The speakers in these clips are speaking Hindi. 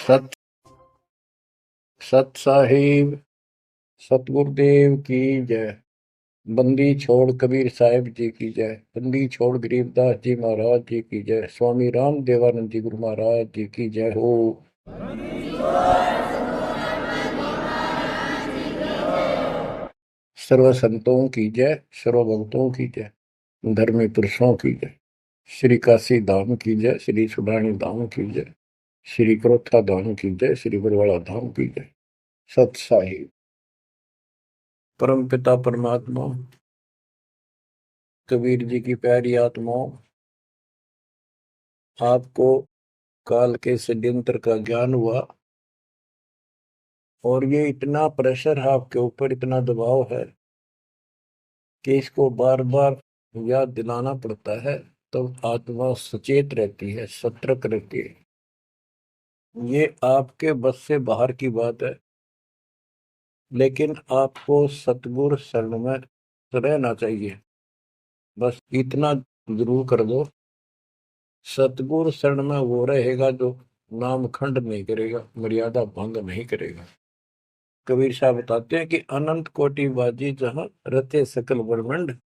सत सत साहिब सतगुरुदेव की जय। बंदी छोड़ कबीर साहिब जी की जय। बंदी छोड़ गरीबदास जी महाराज जी की जय। स्वामी राम देवानंद जी गुरु महाराज जी की जय हो। सर्व संतों की जय, सर्व भक्तों की जय, धर्मी पुरुषों की जय। श्री काशी धाम की जय, श्री सुडानी धाम की जय, श्री क्रोथा धाम की जय, श्री बरवाड़ा धाम की जय। सत साहिब। परम पिता परमात्मा कबीर जी की प्यारी आत्माओं, आपको काल के षड्यंत्र का ज्ञान हुआ और ये इतना प्रेशर है आपके ऊपर, इतना दबाव है कि इसको बार बार याद दिलाना पड़ता है, तो आत्मा सचेत रहती है, सतर्क रहती है। ये आपके बस से बाहर की बात है, लेकिन आपको सतगुरु शरण में रहना चाहिए। बस इतना जरूर कर दो, सतगुरु शरण में वो रहेगा जो नाम खंड नहीं करेगा, मर्यादा भंग नहीं करेगा। कबीर साहब बताते हैं कि अनंत कोटि बाजी जहां रते सकल ब्रह्मंड,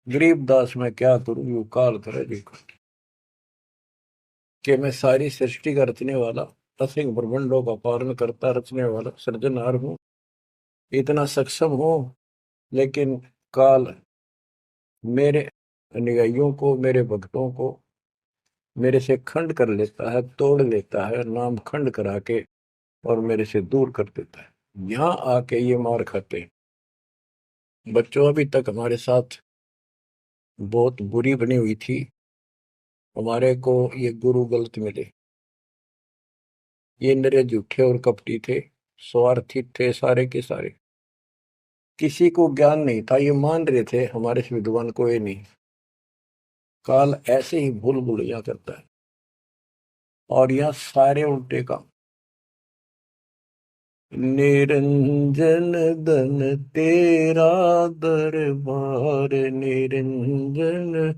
गरीबदास में क्या करूं यू काल करे जी। कि मैं सारी सृष्टि का रचने वाला, असंख्य ब्रह्मंडों का पालन करता रचने वाला सृजनहार हूं, इतना सक्षम हूं, लेकिन काल मेरे अनुयायियों को, मेरे भक्तों को मेरे से खंड कर लेता है, तोड़ लेता है, नाम खंड करा के और मेरे से दूर कर देता है। यहाँ आके ये मार खाते हैं। बच्चों, अभी तक हमारे साथ बहुत बुरी बनी हुई थी। हमारे को ये गुरु गलत मिले, ये नरे झूठे और कपटी थे, स्वार्थी थे सारे के सारे। किसी को ज्ञान नहीं था, ये मान रहे थे हमारे से विद्वान कोई नहीं। काल ऐसे ही भूल भुलैया करता है और यहाँ सारे उल्टे काम। निरंजन धन तेरा दरबार, निरंजन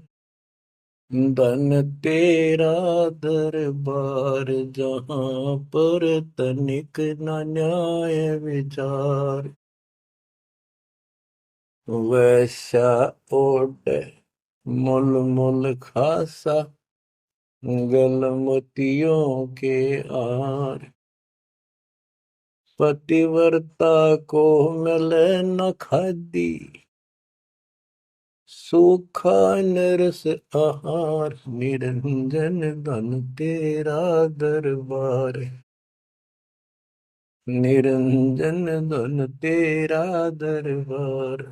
धन तेरा दरबार, जहां पर तनिक न न्याय विचार, वैसा ओट मुल मुल खासा, गलमतियों के आर, पतिव्रता को मिले न खादी, सूखा नरस आहार, निरंजन धन तेरा दरबार, निरंजन धन तेरा दरबार।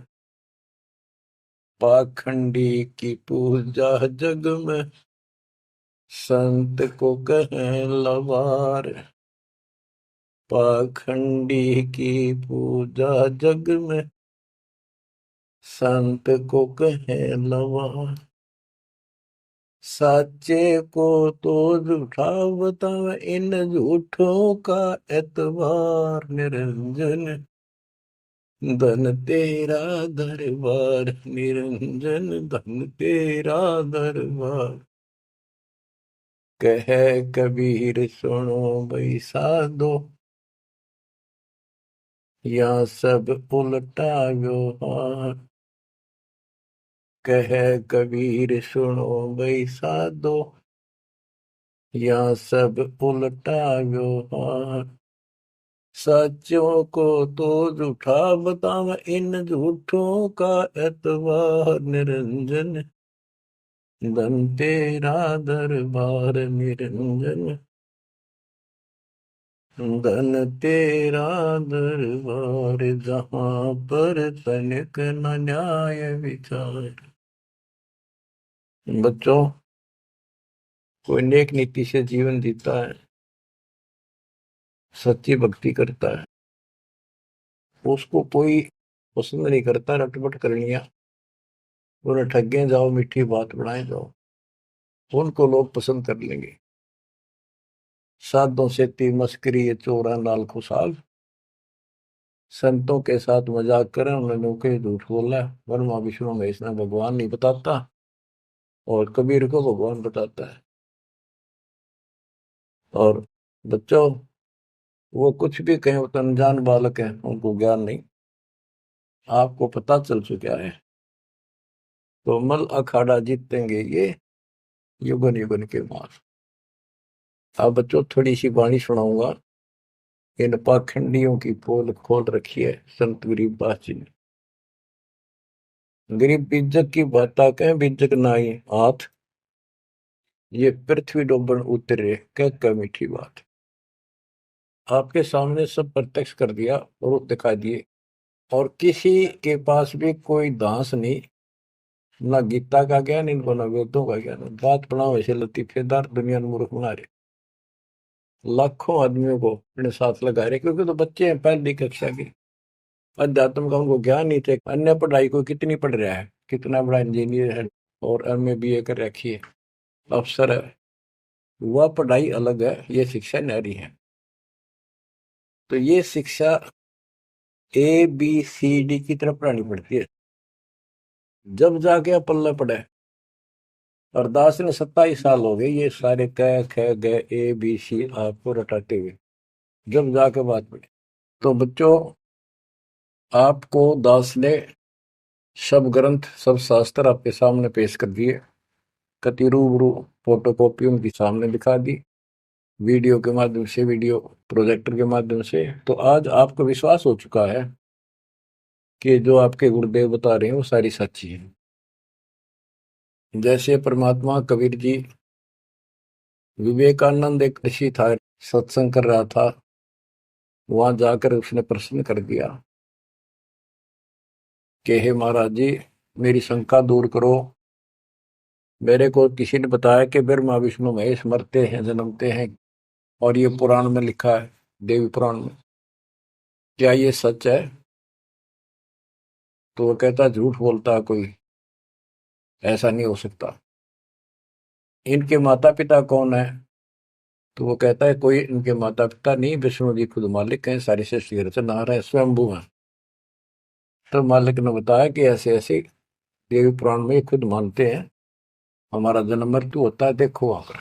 पाखंडी की पूजा जग में, संत को कहें लवार, पाखंडी की पूजा जग में, संत को कहें लवार। साचे को तो झूठा बतावे, इन झूठों का एतबार, निरंजन धन तेरा दरबार, निरंजन धन तेरा दरबार। कह कबीर सुनो भाई साधो, यहाँ सब उल्टा व्यवहार। कह कबीर सुनो भाई साधो, यहाँ सब उल्टा व्यवहार। सच्चों को तो झूठा बतावा, इन झूठों का एतबार, निरंजन धन तेरा दरबार, निरंजन धन तेरा दरबार, जहां पर तनिक न न्याय विचार। बच्चों, कोई नेक नीति से जीवन जीता है, सच्ची भक्ति करता है, उसको कोई पसंद नहीं करता रटपट करनिया। उन्हें ठगे जाओ, मीठी बात बढ़ाए जाओ, उनको लोग पसंद कर लेंगे। साधों से ती मस्करी चोरा नाल खुशाल, संतों के साथ मजाक करें, उन्होंने के झूठ बोला। ब्रह्मा विष्णु में इसने भगवान नहीं बताता और कबीर को भगवान बताता है। और बच्चों, वो कुछ भी कहें, वो तो अनजान बालक है, उनको ज्ञान नहीं। आपको पता चल चुका है। तो मल अखाड़ा जीतेंगे ये युगन युगन के मार। अब बच्चों थोड़ी सी वाणी सुनाऊंगा। इन पाखंडियों की पोल खोल रखी है संत गरीबदास जी ने। गरीब बीजक की बाता कहें, बीजक नाई हाथ, ये पृथ्वी डोबन उतरे कह मीठी बात। आपके सामने सब प्रत्यक्ष कर दिया और दिखा दिए। और किसी के पास भी कोई दांस नहीं, ना गीता का ज्ञान इनको, ना वेदों का ज्ञान। बात बनाओ ऐसे लतीफेदार, दुनिया में मूर्ख बना रहे। लाखों आदमियों को अपने साथ लगा रहे, क्योंकि तो बच्चे हैं पहली कक्षा के। अध्यात्म का उनको ज्ञान नहीं थे। अन्य पढ़ाई को कितनी पढ़ रहा है, कितना बड़ा इंजीनियर है और एमए बीए कर रखी है, अफसर है। वह पढ़ाई अलग है, ये शिक्षा न्यारी है। तो ये शिक्षा ABCD की तरफ पढ़ानी पड़ती है, जब जाके पल्ले पड़े। और दास ने 27 साल हो गए ये सारे क ख ग ABC आपको रटाते हुए, जब जाके बात पड़ी। तो बच्चों, आपको दास ने सब ग्रंथ सब शास्त्र आपके सामने पेश कर दिए। कति रूबरू फोटो कॉपी उनकी सामने दिखा दी, वीडियो के माध्यम से, वीडियो प्रोजेक्टर के माध्यम से। तो आज आपको विश्वास हो चुका है कि जो आपके गुरुदेव बता रहे हैं वो सारी सच्ची है। जैसे परमात्मा कबीर जी, विवेकानंद एक ऋषि था, सत्संग कर रहा था, वहां जाकर उसने प्रश्न कर दिया कि हे महाराज जी, मेरी शंका दूर करो। मेरे को किसी ने बताया कि ब्रह्मा विष्णु महेश मरते हैं जन्मते हैं, और ये पुराण में लिखा है, देवी पुराण में। क्या ये सच है? तो वो कहता झूठ बोलता है कोई, ऐसा नहीं हो सकता। इनके माता पिता कौन है? तो वो कहता है कोई इनके माता पिता नहीं, विष्णु जी खुद मालिक हैं, सारी सृष्टि रचनहार है, स्वयंभू है। तो मालिक ने बताया कि ऐसे ऐसे देवी पुराण में खुद मानते हैं हमारा जन्म मृत्यु होता है, देखो आकर।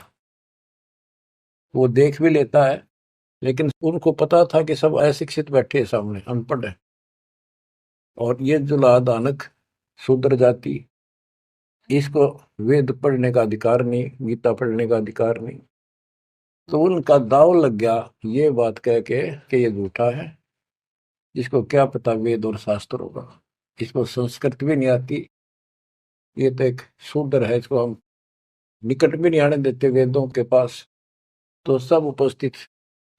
वो देख भी लेता है, लेकिन उनको पता था कि सब अशिक्षित बैठे हैं सामने, अनपढ़ है। और ये जो लादानक शूद्र जाति, इसको वेद पढ़ने का अधिकार नहीं, गीता पढ़ने का अधिकार नहीं। तो उनका दाव लग गया ये बात कह के कि ये झूठा है, इसको क्या पता वेद और शास्त्र होगा, इसको संस्कृत भी नहीं आती, ये तो एक शूद्र है, इसको हम निकट भी नहीं आने देते वेदों के पास। तो सब उपस्थित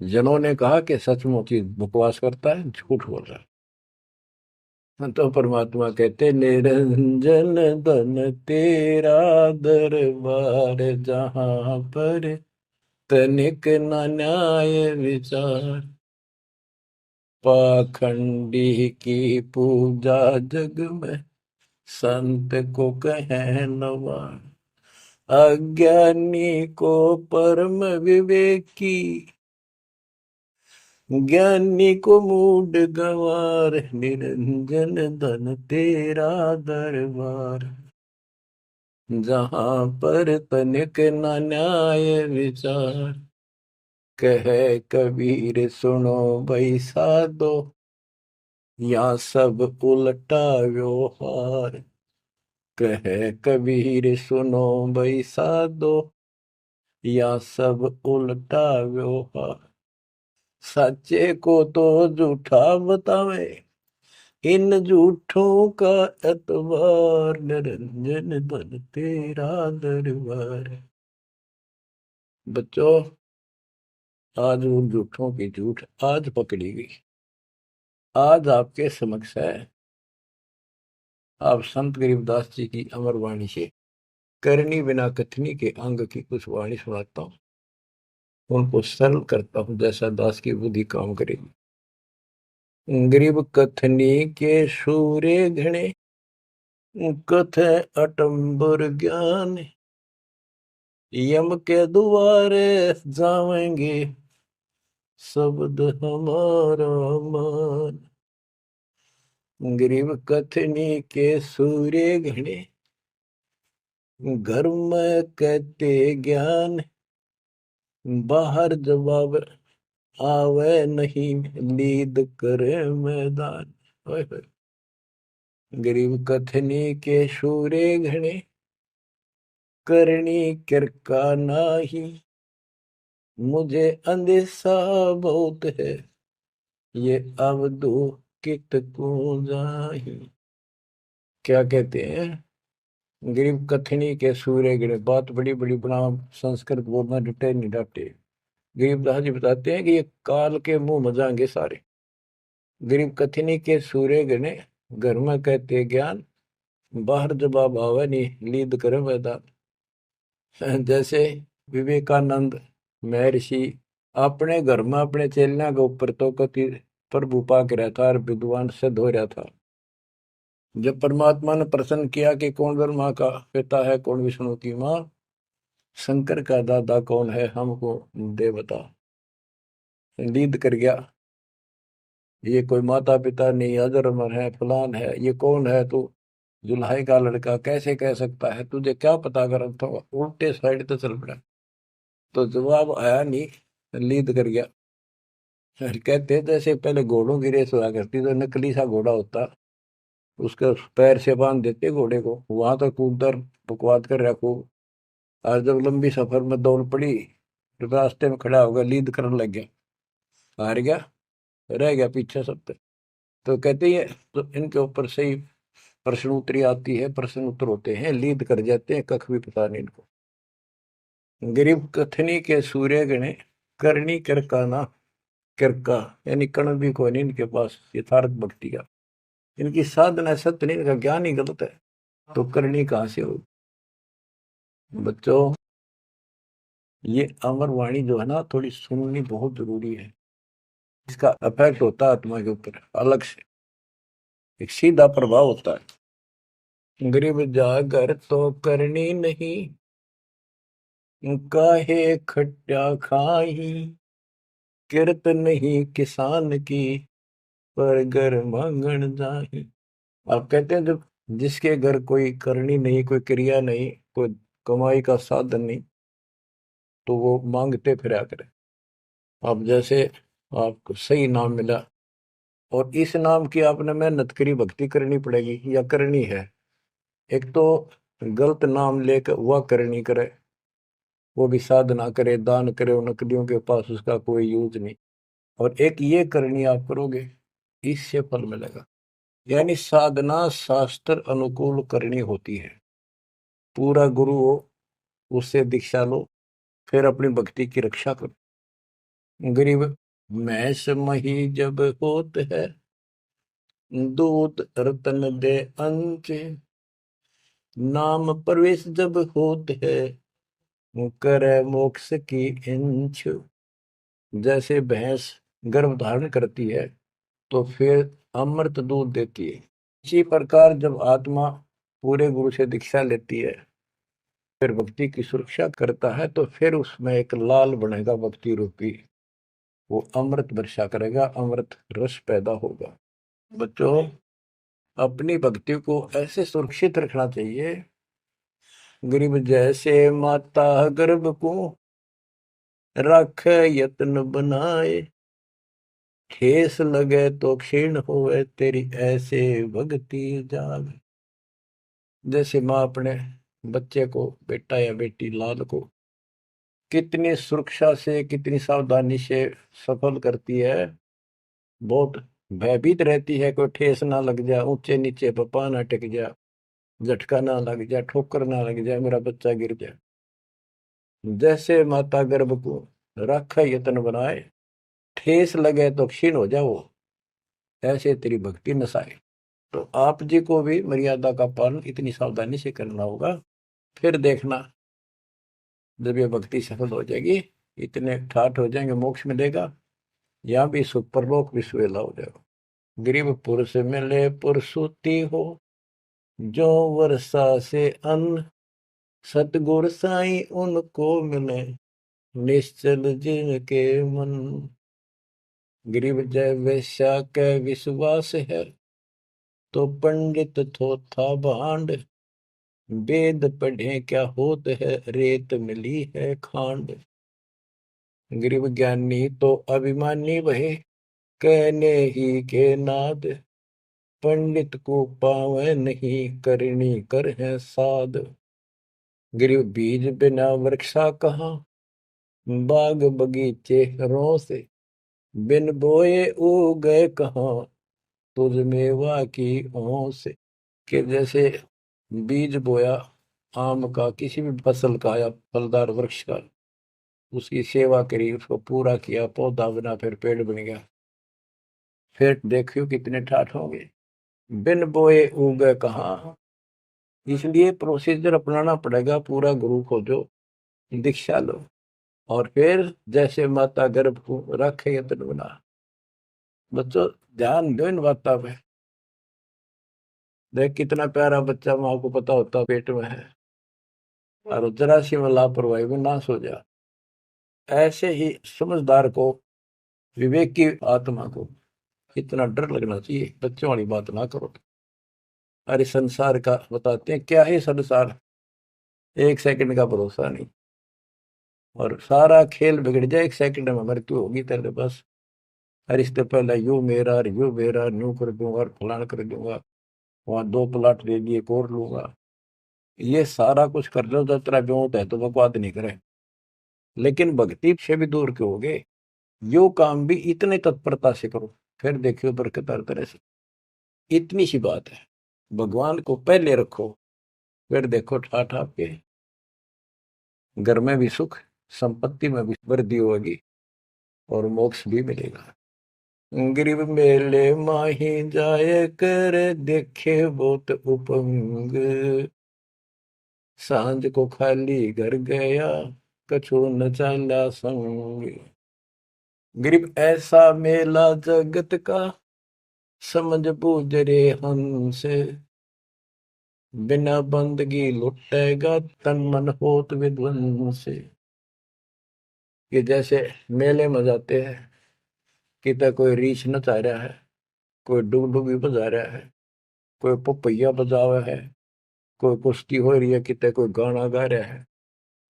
जनों ने कहा कि सचमुच ही बकवास करता है, झूठ बोल रहा है। तो परमात्मा कहते निरंजन धन तेरा दरबार, जहां पर तनिक न न्याय विचार। पाखंडी की पूजा जग में, संत को कहे नवार। अज्ञानी को परम विवेकी, ज्ञानी को मूड गंवार। निरंजन धन तेरा दरबार, जहां पर तनिक न न्याय विचार। कहे कबीर सुनो भाई साधो, या सब उल्टा व्यवहार। कहे कबीर सुनो भाई साधो, या सब उल्टा व्यवहार। सच्चे को तो झूठा बतावे, इन झूठों का एतबार। निरंजन धन तेरा दरबार। बच्चों, आज उन झूठों की झूठ आज पकड़ी गई। आज आपके समक्ष है, आप संत गरीबदास जी की अमर वाणी से करनी बिना कथनी के अंग की कुछ वाणी सुनाता हूँ, उनको सरल करता हूँ जैसा दास की बुद्धि काम करेगी। गरीब कथनी के सूर्य घणे, कथ अटंबर ज्ञान। यम के द्वारे जावेंगे, शब्द हमारा मान। गरीब कथनी के सूर्य घणे, घर में कहते ज्ञान। बाहर जवाब आवे नहीं लीद करे मैदान। ओए होए। गरीब कथनी के शूरे घने, करनी किरका नाही। मुझे अंदेशा बहुत है, ये अवधू कित को जाही। क्या कहते हैं? गरीब कथनी के सूर्य गिरे, बात बड़ी बड़ी बना, संस्कृत बोलना डटे नहीं डटे। गरीबदास जी बताते हैं कि ये काल के मुंह मजांगे सारे। गरीब कथनी के सूर्य गिने, घर में कहते ज्ञान, बाहर जवाब आवे नहीं लीद करे मैदान। जैसे विवेकानंद महर्षि अपने घर में अपने चेलिया के ऊपर तो कति प्रभु पाक रहा था और विद्वान सिद्ध हो रहा था। जब परमात्मा ने प्रश्न किया कि कौन ब्रह्मा का पिता है, कौन विष्णु की माँ, शंकर का दादा कौन है, हमको दे बता। लीद कर गया, ये कोई माता पिता नहीं, अजरमर है, फलान है, ये कौन है तू, जुल्हाई का लड़का कैसे कह सकता है, तुझे क्या पता कर, तो उल्टे साइड तो चल पड़ा। तो जवाब आया नहीं, लीद कर गया। फिर कहते जैसे पहले घोड़ों की रेस हुआ करती, तो नकली सा घोड़ा होता, उसके पैर से बांध देते घोड़े को, वहां तक कूदकर बकवाद कर रखो। और जब लंबी सफर में दौड़ पड़ी, तो रास्ते में खड़ा होगा, लीद करने लग गया, हार गया, रह गया पीछे सब पे। तो कहते हैं तो इनके ऊपर से ही प्रश्न उत्तरी आती है, प्रश्न उत्तर होते हैं, लीद कर जाते हैं, कख भी पता नहीं इनको। गरीब कथनी के सूर्य गणे, करनी करकाना। किरका यानी कण भी कोई नहीं इनके पास यथार्थ भक्ति का, इनकी साधना सत्य नहीं, इनका ज्ञान ही गलत है, तो करनी कहां से हो। बच्चों, ये अमर वाणी जो है ना, थोड़ी सुननी बहुत जरूरी है। इसका इफेक्ट होता है आत्मा के ऊपर अलग से, एक सीधा प्रभाव होता है। गरीब जागर तो करनी नहीं, काहे खट्टा खाई। किरत नहीं किसान की, पर घर मांगन जाही। आप कहते हैं जब जिसके घर कोई करनी नहीं, कोई क्रिया नहीं, कोई कमाई का साधन नहीं, तो वो मांगते फिरा करे। अब जैसे आपको सही नाम मिला, और इस नाम की आपने मेहनत करी, भक्ति करनी पड़ेगी या करनी है। एक तो गलत नाम लेकर वह करनी करे, वो भी साधना करे, दान करे, उन नकलियों के पास उसका कोई यूज नहीं। और एक ये करनी आप करोगे, इससे फल मिलेगा। यानी साधना शास्त्र अनुकूल करनी होती है। पूरा गुरु हो, उससे दीक्षा लो, फिर अपनी भक्ति की रक्षा करो। गरीब मैस मही जब होत है, दूत रतन दे अंच। नाम प्रवेश जब होत है, करे मोक्ष की इंच। जैसे भैंस गर्भ धारण करती है, तो फिर अमृत दूध देती है। इसी प्रकार जब आत्मा पूरे गुरु से दीक्षा लेती है, फिर भक्ति की सुरक्षा करता है, तो फिर उसमें एक लाल बनेगा भक्ति रूपी, वो अमृत वर्षा करेगा, अमृत रस पैदा होगा। बच्चों, अपनी भक्ति को ऐसे सुरक्षित रखना चाहिए। गरीब जैसे माता गर्भ को, रख यत्न बनाए। ठेस लगे तो क्षीण होवे, तेरी ऐसे भक्ति जाग। जैसे माँ अपने बच्चे को, बेटा या बेटी लाल को कितनी सुरक्षा से, कितनी सावधानी से सफल करती है, बहुत भयभीत रहती है, कोई ठेस ना लग जाए, ऊंचे नीचे पपा ना टिक जाए, झटका ना लग जाए, ठोकर ना लग जाए, मेरा बच्चा गिर जाए। जैसे माता गर्भ को रख यत्न बनाए, ठेस लगे तो क्षीण हो जाओ, ऐसे तेरी भक्ति नसाए। तो आप जी को भी मर्यादा का पालन इतनी सावधानी से करना होगा। फिर देखना, जब ये भक्ति सफल हो जाएगी, इतने ठाठ हो जाएंगे, मोक्ष मिलेगा, यहाँ भी सुख परलोक भी सुहेला हो जाएगा। गरीब पुरुष मिले पुरसुती हो, जो वर्षा से अन्न। सतगुर साई उनको मिले, निश्चल जिनके मन। गरीब जय वैश्या के विश्वास है, तो पंडित थोथा भांड। वेद पढ़े क्या होत है, रेत मिली है खांड। गरीब ज्ञानी तो अभिमानी वहे, कहने ही के नाद, पंडित को पावे नहीं, करनी कर है साध। गरीब बीज बिना वृक्षा कहाँ, बाग बगीचे रो से, बिन बोए उगे कहाँ, तुझ मेवा की ओं से। कि जैसे बीज बोया आम का, किसी भी फसल का या फलदार वृक्ष का, उसकी सेवा करी, उसको पूरा किया, पौधा बना, फिर पेड़ बन गया, फिर देखियो कितने ठाठ होंगे। बिन बोए उगे कहाँ, इसलिए प्रोसीजर अपनाना पड़ेगा पूरा। गुरु खोजो, दीक्षा लो, और फिर जैसे माता गर्भ को रखे यत्न बना। बच्चों ध्यान दो इन बातों पे। देख कितना प्यारा बच्चा, माँ को पता होता पेट में है, और जरा सी में लापरवाही में नाश हो जा। ऐसे ही समझदार को, विवेक की आत्मा को इतना डर लगना चाहिए। बच्चों वाली बात ना करो। अरे संसार का बताते हैं क्या है संसार, एक सेकंड का भरोसा नहीं, और सारा खेल बिगड़ जाए, एक सेकंड में मृत्यु होगी तेरे बस। अरे इससे पहले यू मेरा, यू मेरा, न्यू कर दूंगा और फलान कर दूंगा, वहां 2 प्लाट ले लिए, एक और लूंगा। ये सारा कुछ कर लो तो तेरा ब्योत है तो बकवाद नहीं करे, लेकिन भक्ति से भी दूर क्यों हो गए। यो काम भी इतने तत्परता से करो, फिर देखियो बरकत हर तरह से। इतनी सी बात है, भगवान को पहले रखो, फिर देखो ठाठ आपके घर में भी सुख, संपत्ति में भी वृद्धि होगी, और मोक्ष भी मिलेगा। गरीब मेले माही जाए कर, देखे बहुत उपंग, सांझ को खाली घर गया, कछु न चाला संग। गरीब ऐसा मेला जगत का, समझ बूझ रे हंस, बिना बंदगी लुटेगा, तन मन होत विध्वंस। कि जैसे मेले में जाते हैं, कितना कोई रीछ नचा रहा है, कोई डुगडुगी बजा रहा है, कोई पपैया बजा रहा है, कोई कुश्ती हो रही है, कितने कोई गाना गा रहा है।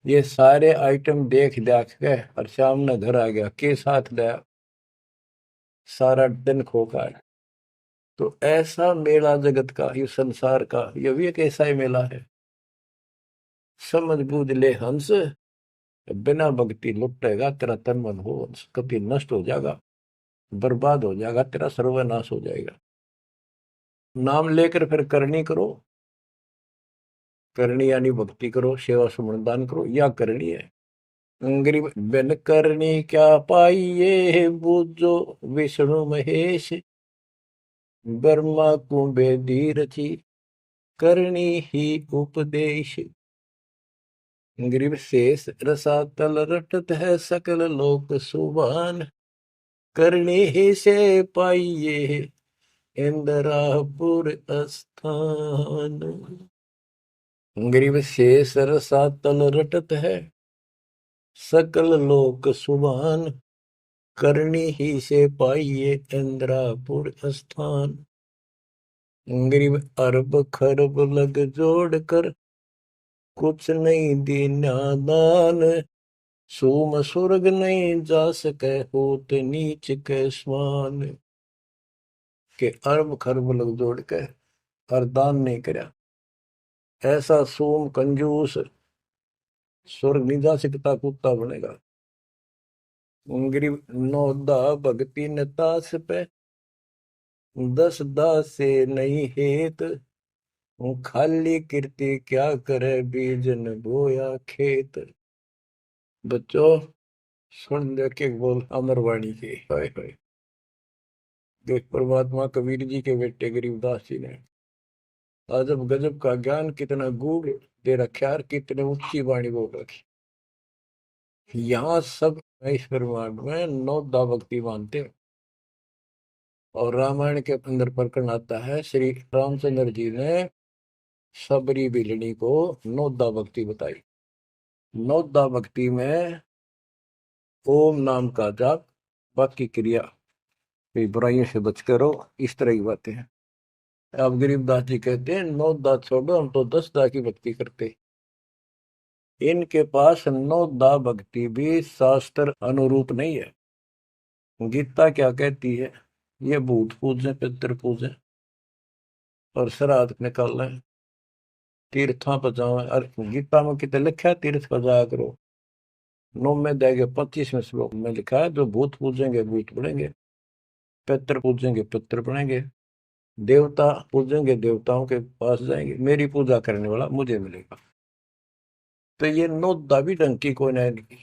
ये सारे आइटम देख देख के और सामने घर आ गया, के साथ गया, सारा दिन खोखा है। तो ऐसा मेला जगत का, ये संसार का, ये भी एक ऐसा ही मेला है। समझ बूझ ले हंस, बिना भक्ति लुटेगा तेरा तन मन हो, कभी नष्ट हो जाएगा, बर्बाद हो जाएगा, तेरा सर्वनाश हो जाएगा। नाम लेकर फिर करनी करो, करनी यानी भक्ति करो, सेवा सुमन दान करो, या करनी है। गरीब बिन करनी क्या पाइये, बूझो विष्णु महेश, ब्रह्मा कुंभे रची, करनी ही उपदेश। गरीब शेष रसातल रटत है, सकल लोक सुभान, करनी ही से पाइये, इंद्रापुर स्थान। गरीब शेष रसातल रटत है, सकल लोक सुभान, करनी ही से पाइये, इंद्रापुर स्थान। गरीब अरब खरब लग जोड़ कर, कुछ नहीं दीना दान, सोम स्वर्ग नहीं जा सके, होत नीच के समान। के अरब खरब लग जोड़ के और दान नहीं करया, ऐसा सोम कंजूस स्वर्ग नहीं जा सकता, कुत्ता बनेगा। गरीब नौदा भक्ति न तास पे, 10 दास से नहीं हेत, खाली कीर्ति क्या करे, बीजन बोया खेत। बच्चों सुन दे के बोल अमरवाणी के, हाय हाय। देख परमात्मा कबीर जी के बेटे गरीबदास जी ने अजब गजब का ज्ञान, कितना गूढ़ दे रखा है, कितने ऊंची वाणी बोल रखी। यहाँ सब इस ब्रह्मांड में 9 भक्ति मानते हैं। और रामायण के अंदर प्रकरण आता है, श्री रामचंद्र जी ने सबरी बिलनी को 9 भक्ति बताई। 9 भक्ति में ओम नाम का जाप, बाकी क्रिया, बुराइयों से बच करो, इस तरह की बातें हैं। अब गरीबदास जी कहते हैं 9 छोड़ो, हम तो 10 की भक्ति करते। इनके पास नौदा भक्ति भी शास्त्र अनुरूप नहीं है। गीता क्या कहती है? ये भूत पूजे, पितृ पूजे और श्राद्ध निकालना है, तीर्थों पर जाओ। और गीता में कितने लिखा है तीर्थ पर जाया करो? 9 में देंगे 25वें श्लोक में लिखा है, जो भूत पूजेंगे भूत बनेंगे, पितृ पूजेंगे पितृ बनेंगे, देवता पूजेंगे देवताओं के पास जाएंगे, मेरी पूजा करने वाला मुझे मिलेगा। तो ये नौदा भी ढंग की कोई नहीं,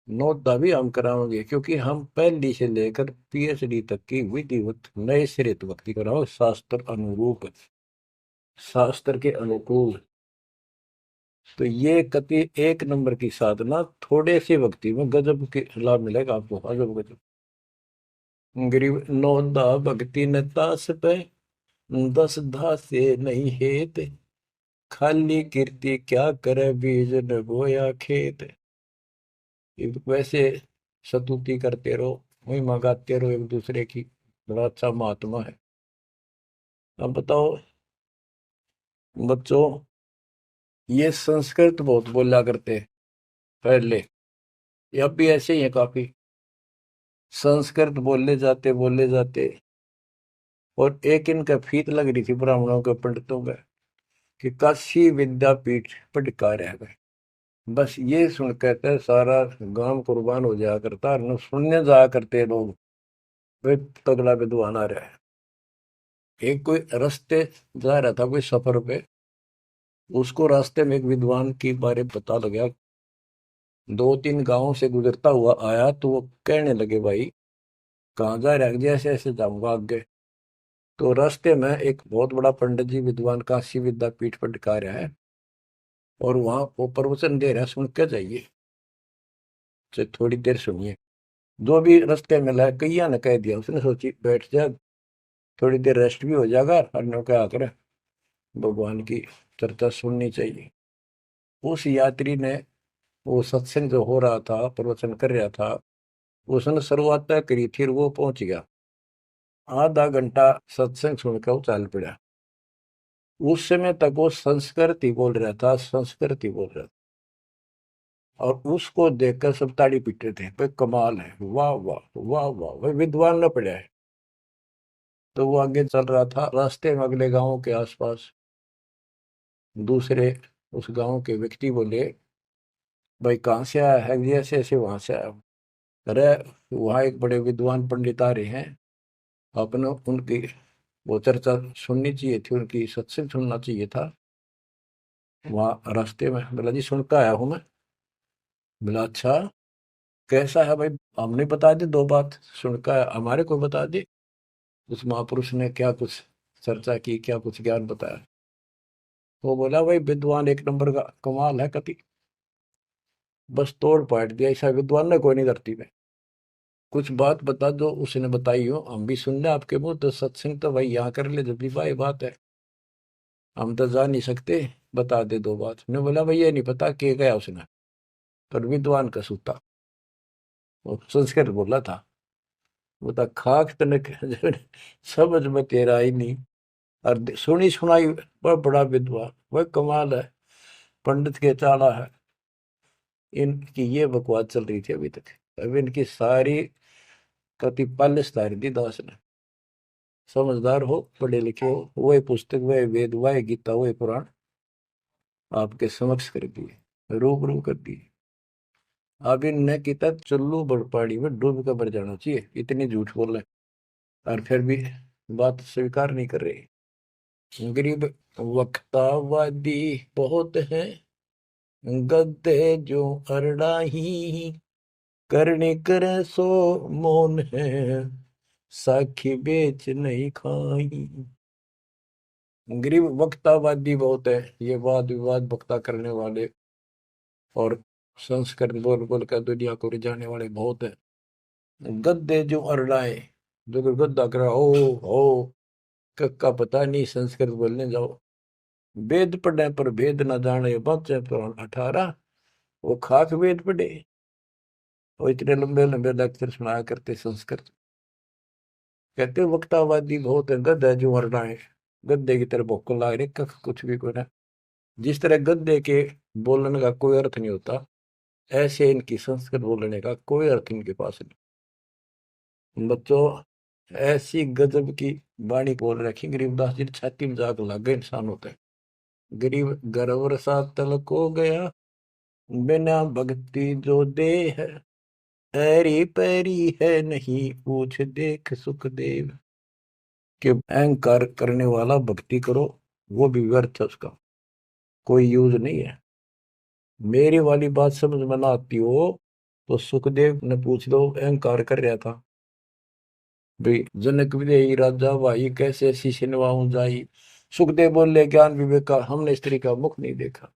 नौदा भी हम कराओगे, क्योंकि हम पहली से लेकर पीएचडी तक की विधिवत नए सिरे भक्ति कराओ, शास्त्र अनुरूप, शास्त्र के अनुकूल। तो ये कति एक नंबर की साधना, थोड़े से भक्ति में गजब के लाभ मिलेगा आपको, अजब गजब। गरीब नौदा भक्ति न तास पे, 10 धासे नहीं हेत, खाली कीर्ति क्या करे बीज न बोया खेत। वैसे स्तुति करते रहो, वही मंगाते रहो एक दूसरे की, बड़ा अच्छा महात्मा है। अब बताओ बच्चों, ये संस्कृत बहुत बोला करते पहले, ये अब भी ऐसे ही है काफी, संस्कृत बोले जाते। और एक इनका फीत लग रही थी ब्राह्मणों के पंडितों का, कि काशी विद्यापीठ पटका रह गए। बस ये सुन कहते सारा गांव कुर्बान हो जाया करता, न सुनने जाया करते लोग, वे तगड़ा विद्वान आ रहा है। एक कोई रास्ते जा रहा था कोई सफर पे, उसको रास्ते में एक विद्वान के बारे में पता लगा, 2-3 गांवों से गुजरता हुआ आया, तो वो कहने लगे भाई कहाँ जा रहा है? जैसे ऐसे जाऊंगा आगे। तो रास्ते में एक बहुत बड़ा पंडित जी विद्वान काशी विद्यापीठ पर टिका रहा है, और वहां वो प्रवचन दे रहा है, सुन के जाइए, तो थोड़ी देर सुनिए। जो भी रास्ते में लाया कैया ने कह दिया, उसने सोची बैठ जा, थोड़ी देर रेस्ट भी हो जाएगा, और क्या कर भगवान की चर्चा सुननी चाहिए। उस यात्री ने, वो सत्संग जो हो रहा था, प्रवचन कर रहा था, उसने शुरुआत तय करी थी, वो पहुंच गया। आधा घंटा सत्संग सुनकर वो चल पड़ा। उस समय तक वो संस्कृत ही बोल रहा था, संस्कृत ही बोल रहा था, और उसको देखकर सब ताड़ी पीट रहे थे, भाई कमाल है, वाह वाह वाह वाह, भाई विद्वान न पड़ा है। तो वो आगे चल रहा था, रास्ते में अगले गांव के आसपास दूसरे उस गांव के व्यक्ति बोले, भाई कहाँ से आया है? जी ऐसे ऐसे वहां से आया हूं। अरे वहाँ एक बड़े विद्वान पंडित आ रहे हैं, आपने उनकी वो चर्चा सुननी चाहिए थी, उनकी सत्संग सुनना चाहिए था। वहाँ रास्ते में बोला जी सुन के आया हूँ मैं। बोला अच्छा, कैसा है भाई? हमने बता दी 2 बात, सुन के आया, हमारे को बता दी। उस महापुरुष ने क्या कुछ चर्चा की, क्या कुछ ज्ञान बताया? वो बोला भाई विद्वान एक नंबर का, कमाल है कति, बस तोड़ पाट दिया, ऐसा विद्वान ने कोई नहीं धरती में। कुछ बात बता दो, उसने बताई हो, हम भी सुन ले आपके मुंह, तो सत्संग तो भाई यहाँ कर ले, जब भी भाई बात है, हम तो जा नहीं सकते, बता दे 2 बात। ने बोला भाई ये नहीं पता के गया उसने, पर विद्वान का सूता, वो संस्कृत बोला था। वो था खाक तनक समझ में तेरा ही नहीं, और सुनी सुनाई वह बड़ा विद्वान, वह कमाल है, पंडित के चाला है। इनकी ये बकवास चल रही थी अभी तक। अब इनकी सारी कति पालिश तारी दी दास ने। समझदार हो, पढ़े लिखे हो, वही पुस्तक, वही वेद, वही गीता, वही पुराण आपके समक्ष कर दिए, रूबरू कर दिए। अब इनने किता चुल्लू बड़पाड़ी में डूब कर मर जाना चाहिए, इतनी झूठ बोल रहे, और फिर भी बात स्वीकार नहीं कर रही। गरीब वक्तावादी बहुत है, गद्दे जो अरड़ाही, करने करे सो मौन है, साखी बेच नहीं खाई। गरीब वक्तावादी बहुत है, ये वाद विवाद वक्ता करने वाले, और संस्कृत बोल बोल कर दुनिया को रिझाने वाले बहुत है। गद्दे जो अरड़ाए, जो कि गद्दा करा हो कक्का पता नहीं, संस्कृत बोलने जाओ। वेद पढ़े पर भेद न जाने, बच्चे तो 18, वो खाक वेद पढ़े, वो इतने लंबे लंबे लेक्चर सुनाया करते संस्कृत। कहते वक्तावादी बहुत है, गद्दा जो अरड़ाए, गद्दे की तरह भोक लाग रहे, कख कुछ भी को ना। जिस तरह गद्दे के बोलने का कोई अर्थ नहीं होता, ऐसे इनकी संस्कृत बोलने का कोई अर्थ इनके पास नहीं। बच्चों, ऐसी गजब की वाणी बोल रखी गरीबदास जी ने, छाती में जाग लग गए इंसान होते हैं। गरीब गर्वर सा तलक हो गया, बिना भक्ति जो दे है, ऐरी पैरी है नहीं पूछ देख सुखदेव। कि अहंकार करने वाला भक्ति करो, वो भी व्यर्थ है, उसका कोई यूज नहीं है। मेरी वाली बात समझ में ना आती हो तो सुखदेव ने पूछ लो, अहंकार कर रहा था भाई। जनक विदेही राजा भाई कैसे शीश निभाऊं जाई। सुखदेव बोले ज्ञान विवेक का हमने स्त्री का मुख नहीं देखा।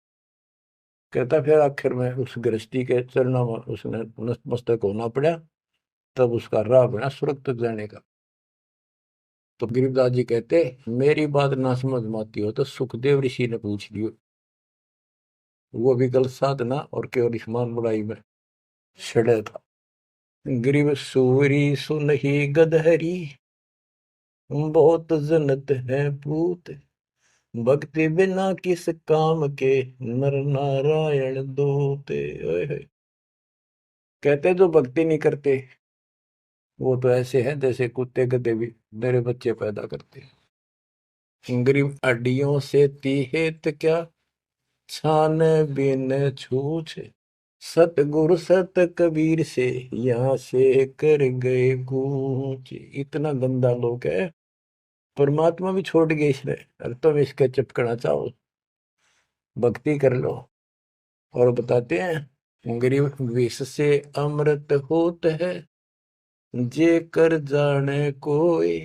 कहता फिर आखिर में उस गृहस्थी के चरणों में उसने नतमस्तक होना पड़ा, तब उसका राह बना स्वर्ग तक जाने का। तो गिरिराज जी कहते, मेरी बात ना समझ में आती हो तो सुखदेव ऋषि ने पूछ लियो, वो भी गलत साधना और केवल ईमान बुराई में छड़े था। ग्रीव सूरी सुनही गदहरी, बहुत जनत है पूत, भक्ति बिना किस काम के, नर नारायण दूते। ओए होए। कहते जो भक्ति नहीं करते वो तो ऐसे हैं जैसे कुत्ते गधे भी मेरे बच्चे पैदा करते हैं। गरीब अड्डियों से तीहेत क्या, छान बिन छूछ, सतगुरु सत कबीर से यहाँ से कर गए कूच। इतना गंदा लोग है, परमात्मा भी छोड़ गए इसने। अरे तुम इसके चिपकना चाहो, भक्ति कर लो। और बताते हैं, गरीब विष से अमृत होत है, जे कर जाने कोई,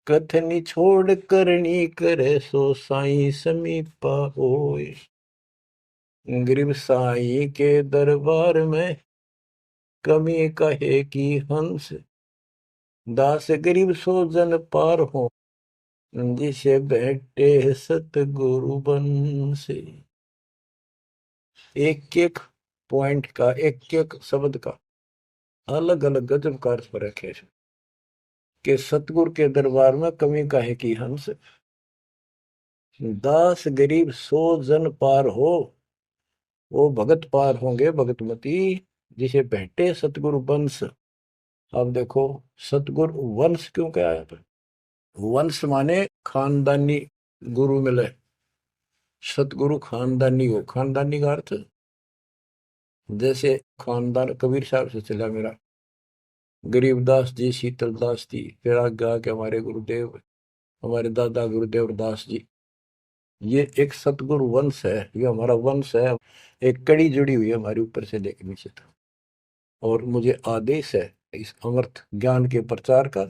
कथनी छोड़ करनी करे, सो साई समीपा होए। गरीब साई के दरबार में, कमी कहे की हंस, दास गरीब सो जन पार हो, जिसे बैठे सतगुरु बन से। एक एक पॉइंट का, एक एक शब्द का अलग अलग गजब का अर्थ पर रखे कि सतगुरु के दरबार में कमी काहे की हंस, दास गरीब सो जन पार हो, वो भगत पार होंगे भगतमती, जिसे बैठे सतगुरु वंश। अब देखो, सतगुरु वंश क्यों क्या है? वंश माने खानदानी गुरु मिले, सतगुरु खानदानी हो। खानदानी का अर्थ जैसे खानदान कबीर साहब से चला मेरा, गरीबदास जी, शीतलदास जी, फिर आगे आके हमारे गुरुदेव, हमारे दादा गुरुदेव दास जी। ये एक सतगुरु वंश है, ये हमारा वंश है। एक कड़ी जुड़ी हुई है हमारे ऊपर से लेकर नीचे तक। और मुझे आदेश है इस अमृत ज्ञान के प्रचार का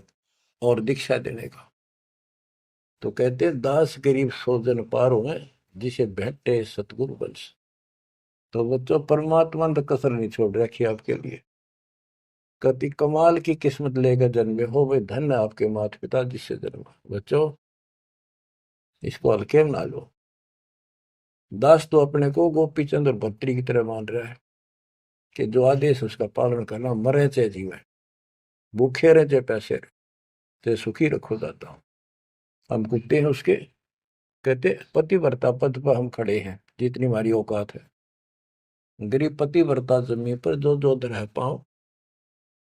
और दीक्षा देने का। तो कहते दास गरीब सो जन पारो है, जिसे बैठे सतगुरु वंश। तो बच्चों, परमात्मा ने तो कसर नहीं छोड़ रखी आपके लिए। कति कमाल की किस्मत लेकर जन्मे हो, वे धन है आपके माता पिता जिससे जन्मा। बच्चों, इसको हल्के में ना लो। दास तो अपने को गोपी चंद और भक्तरी की तरह मान रहा है कि जो आदेश उसका पालन करना, मरे चाहे जीवे, भूखे रहे चाहे पैसे रहे, ते सुखी रखो दाता हूं। हम कुत्ते हैं उसके। कहते पतिव्रता पद पर हम खड़े हैं, जितनी हमारी औकात है। गरीब पतिव्रता जमीन पर जो जो रह पाओ,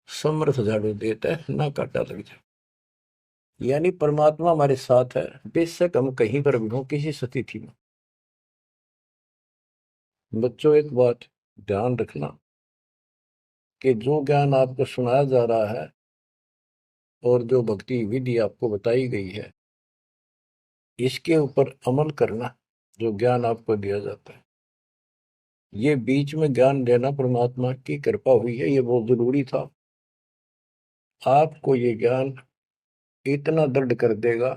समर्थ झाड़ू देता है, ना काटा लग जाए। यानी परमात्मा हमारे साथ है, बेशक हम कहीं पर भी हो, किसी स्थिति में। बच्चों, एक बात ध्यान रखना कि जो ज्ञान आपको सुनाया जा रहा है और जो भक्ति विधि आपको बताई गई है, इसके ऊपर अमल करना। जो ज्ञान आपको दिया जाता है, ये बीच में ज्ञान देना परमात्मा की कृपा हुई है, ये बहुत जरूरी था। आपको ये ज्ञान इतना दृढ़ कर देगा,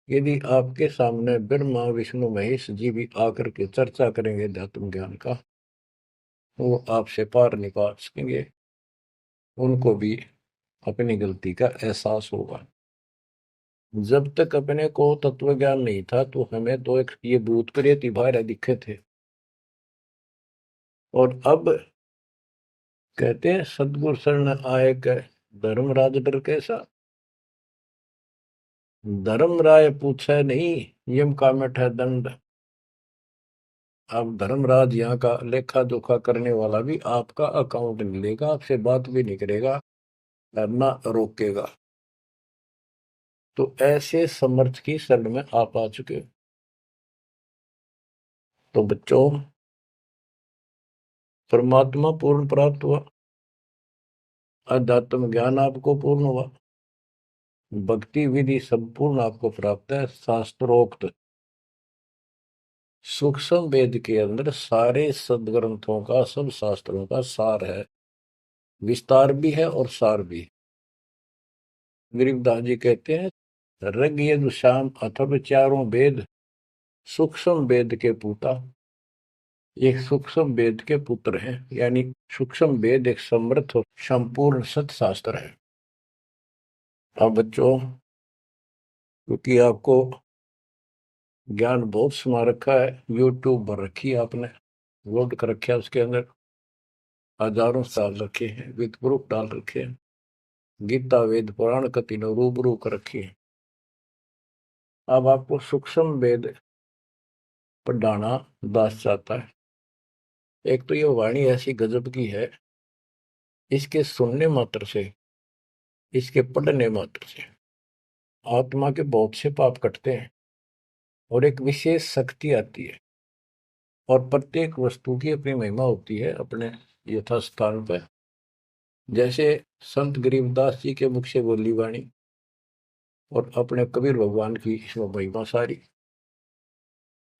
यदि आपके सामने ब्रह्मा विष्णु महेश जी भी आकर के चर्चा करेंगे अध्यात्म ज्ञान का, वो आपसे पार नहीं पा सकेंगे। उनको भी अपनी गलती का एहसास होगा। जब तक अपने को तत्व ज्ञान नहीं था तो हमें तो एक ये भूत प्रेत भारे दिखे थे। और अब कहते हैं सदगुरु शरण आए के, धर्मराज डर कैसा। धर्म राय पूछे नहीं, यम का मिठा दंड। अब धर्मराज यहाँ का लेखा जोखा करने वाला भी आपका अकाउंट नहीं लेगा, आपसे बात भी नहीं करेगा और ना रोकेगा। तो ऐसे समर्थ की शरण में आप आ चुके हो। तो बच्चों, परमात्मा पूर्ण प्राप्त हुआ, अध्यात्म ज्ञान आपको पूर्ण हुआ, भक्ति विधि संपूर्ण आपको प्राप्त है। शास्त्रोक्त सूक्ष्म वेद के अंदर सारे सदग्रंथों का, सब शास्त्रों का सार है। विस्तार भी है और सार भी। गरीबदास जी कहते हैं, ऋग यजुः साम अथर्व चारों वेद सूक्ष्म वेद के पूता। एक सूक्ष्म वेद के पुत्र हैं, यानी सूक्ष्म वेद एक समृद्ध और संपूर्ण सत्शास्त्र है। अब बच्चों, क्योंकि आपको ज्ञान बहुत समा रखा है, यूट्यूब पर रखी है आपने, लोड कर रखा है, उसके अंदर हजारों साल रखे हैं, विद प्रूफ डाल रखे हैं, गीता वेद पुराण का तीनों रूबरू कर रखी है। अब आपको सूक्ष्म वेद पढ़ाना दास चाहता है। एक तो ये वाणी ऐसी गजब की है, इसके सुनने मात्र से, इसके पढ़ने मात्र से आत्मा के बहुत से पाप कटते हैं और एक विशेष शक्ति आती है। और प्रत्येक वस्तु की अपनी महिमा होती है अपने यथास्थान पर। जैसे संत गरीबदास जी के मुख से बोली वाणी और अपने कबीर भगवान की इसमें महिमा सारी।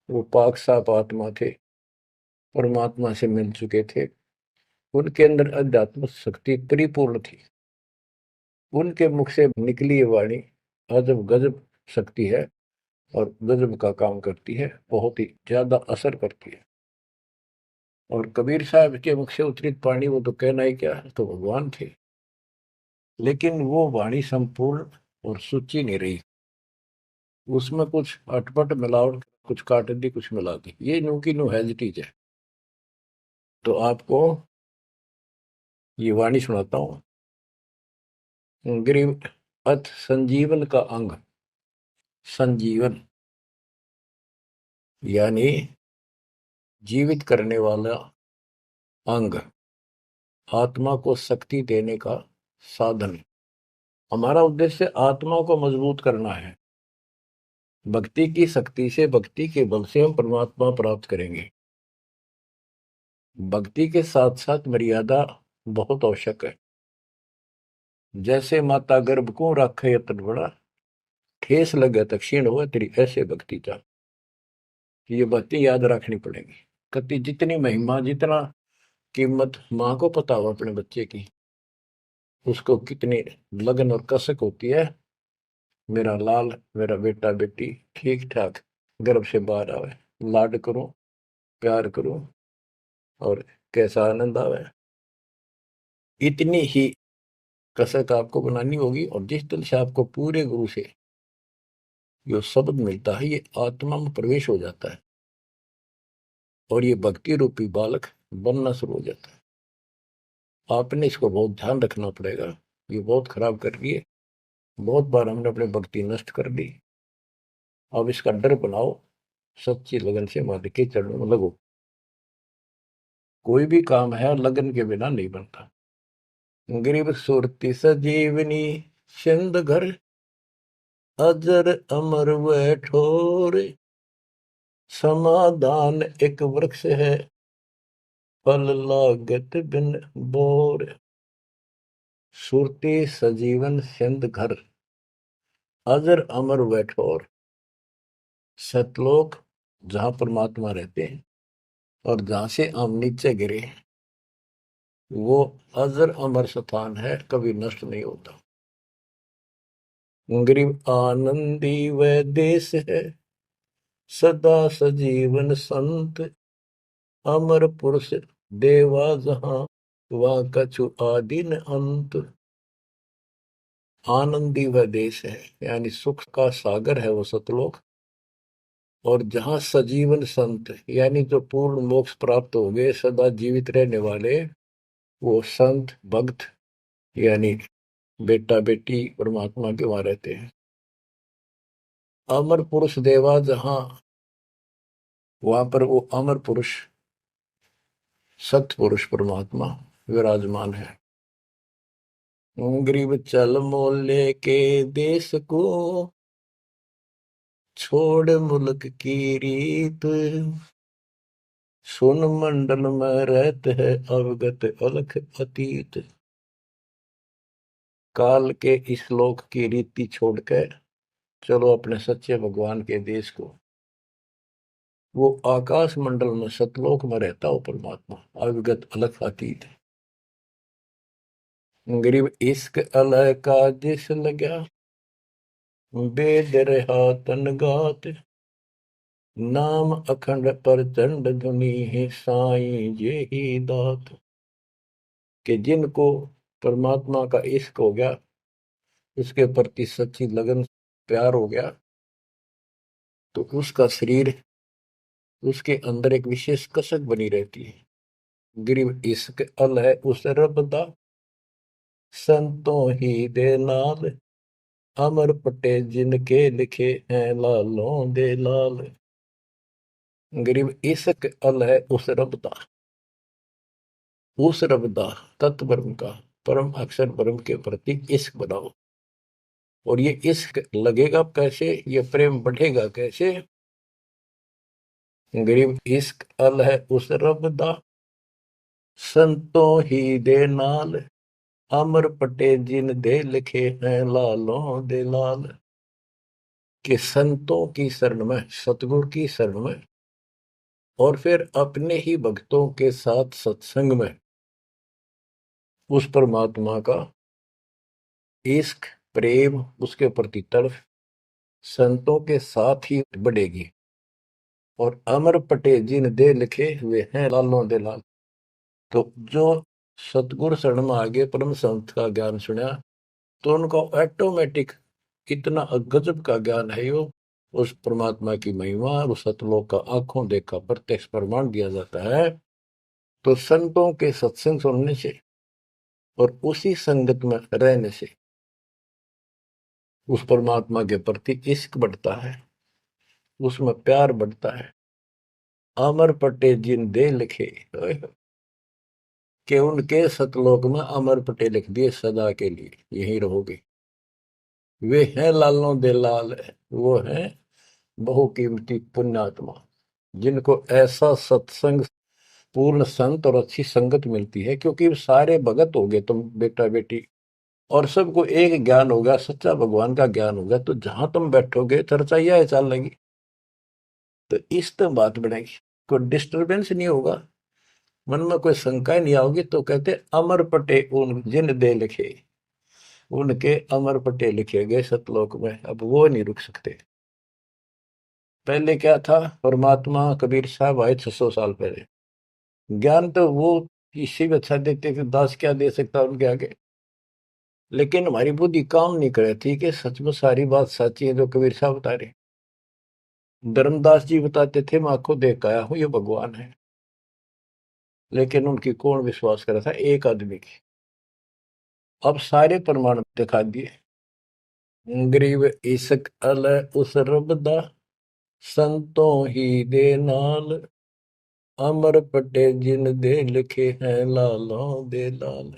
वो पाक साफ आत्मा थे, परमात्मा से मिल चुके थे, उनके अंदर अध्यात्म शक्ति परिपूर्ण थी। उनके मुख से निकली ये वाणी अजब गजब शक्ति है और गजब का काम करती है, बहुत ही ज्यादा असर करती है। और कबीर साहब के मुख से उतरित पानी, वो तो कहना ही क्या है, तो भगवान थे। लेकिन वो वाणी संपूर्ण और सुची नहीं रही, उसमें कुछ अटपट मिलावट, कुछ काट दी, कुछ मिला दी, ये नू की नू हैजिटीज है। तो आपको ये वाणी सुनाता हूँ। गरीब अथ संजीवन का अंग, संजीवन यानी जीवित करने वाला अंग, आत्मा को शक्ति देने का साधन। हमारा उद्देश्य आत्मा को मजबूत करना है। भक्ति की शक्ति से, भक्ति के बल से हम परमात्मा प्राप्त करेंगे। भक्ति के साथ साथ मर्यादा बहुत आवश्यक है। जैसे माता गर्भ को रखे यतन बड़ा, ठेस लगे तो क्षीण हो तेरी, ऐसे भक्ति चाह। ये भक्ति याद रखनी पड़ेगी। कति जितनी महिमा, जितना कीमत माँ को पता हो अपने बच्चे की, उसको कितनी लगन और कसक होती है, मेरा लाल, मेरा बेटा बेटी ठीक ठाक गर्भ से बाहर आवे, लाड करूं, प्यार करूं और कैसा आनंद आवे। इतनी ही कसक आपको बनानी होगी। और जिस दिल से आपको पूरे गुरु से जो शब्द मिलता है, ये आत्मा में प्रवेश हो जाता है और ये भक्ति रूपी बालक बनना शुरू हो जाता है। आपने इसको बहुत ध्यान रखना पड़ेगा। ये बहुत खराब कर रही है, बहुत बार हमने अपनी भक्ति नष्ट कर दी। अब इसका डर बनाओ, सच्ची लगन से मालिक के चरणों में लगो। कोई भी काम है लगन के बिना नहीं बनता। गरीब सुरति सजीवनी सिंध घर, अजर अमर व ठोर, समाधान एक वृक्ष है, फल लागत बिन बोर। सुरती सजीवन सिंध घर, अजर अमर व ठोर। सतलोक जहां परमात्मा रहते हैं और जहां से हम नीचे गिरे, वो अजर अमर स्थान है, कभी नष्ट नहीं होता। गरीब आनंदी व देश है, सदा सजीवन संत, अमर पुरुष देवा जहां, वहां कछु आदि न अंत। आनंदी वह देश है, यानी सुख का सागर है वो सतलोक। और जहां सजीवन संत, यानी जो पूर्ण मोक्ष प्राप्त हो गए, सदा जीवित रहने वाले, वो संत भक्त यानी बेटा बेटी परमात्मा के वहां रहते हैं। अमर पुरुष देवा जहां, वहां पर वो अमर पुरुष सत्पुरुष परमात्मा विराजमान है। गरीब चल मोले के देश को, छोड़ मुल्क की रीत, सुन मंडल में रहते है अवगत अलख अतीत। काल के इस लोक की रीति छोड़कर चलो अपने सच्चे भगवान के देश को। वो आकाश मंडल में सतलोक में रहता हो परमात्मा, अविगत अलग अतीत है। गरीब इश्क अलह का जिस लगा, वेद रहा तन गात, नाम अखंड प्रचंड धुनि है साईं जे ही दात। कि जिनको परमात्मा का इश्क हो गया, उसके प्रति सच्ची लगन प्यार हो गया, तो उसका शरीर, उसके अंदर एक विशेष कसक बनी रहती है। गरीब इश्क अल है उस रब दा, संतों ही दे नाल, अमर पटे जिनके लिखे हैं लालों दे लाल। गरीब इश्क अल है उस रब दा, उस रब दा तत्व ब्रह्म का, परम अक्षर ब्रह्म के प्रति इश्क बनाओ। और ये इश्क लगेगा कैसे, ये प्रेम बढ़ेगा कैसे। गरीब इश्क अल है उस रब दा, संतों ही दे नाल, अमर पटे जिन दे लिखे हैं लालों दे लाल। कि संतों की शरण में, सतगुरु की शरण में, और फिर अपने ही भक्तों के साथ सत्संग में उस परमात्मा का इश्क प्रेम, उसके प्रति तड़फ संतों के साथ ही बढ़ेगी। और अमर पटे जिन दे लिखे हुए हैं लालों दे लाल। तो जो सतगुरु शरण में आगे परम संत का ज्ञान सुना, तो उनको ऑटोमेटिक इतना गजब का ज्ञान है, यो उस परमात्मा की महिमा, उस सतलोक का आंखों देखा प्रत्यक्ष प्रमाण दिया जाता है। तो संतों के सत्संग सुनने से और उसी संगत में रहने से उस परमात्मा के प्रति इश्क बढ़ता है, उसमें प्यार बढ़ता है। अमर पटे जिन दे लिखे, कि उनके सतलोक में अमर पटे लिख दिए सदा के लिए यही रहोगे। वे हैं लालों दे लाल, वो हैं बहुकीमती पुण्यात्मा, जिनको ऐसा सत्संग पूर्ण संत और अच्छी संगत मिलती है। क्योंकि सारे भगत हो गए तुम बेटा बेटी, और सबको एक ज्ञान होगा, सच्चा भगवान का ज्ञान होगा, तो जहां तुम बैठोगे चर्चा यह चल लगी, तो इस तो बात बनेगी, कोई डिस्टरबेंस नहीं होगा, मन में कोई शंका नहीं आओगी। तो कहते अमर पटे उन जिन दे लिखे, उनके अमर पटे लिखे गए सतलोक में, अब वो नहीं रुक सकते। पहले क्या था, परमात्मा कबीर साहब आए 600 साल पहले, ज्ञान तो वो इससे भी अच्छा देते थे, दास क्या दे सकता उनके आगे। लेकिन हमारी बुद्धि काम नहीं कर रही थी कि सच में सारी बात सच्ची है जो कबीर साहब बता रहे। धर्मदास जी बताते थे मैं आंखों देख आया हूं ये भगवान है, लेकिन उनकी कौन विश्वास कर रहा था, एक आदमी की। अब सारे प्रमाण दिखा दिए। गरीब इश्क अल उस रब दा, संतों ही दे नाल, अमर पटे जिन दे लिखे हैं लालों दे लाल।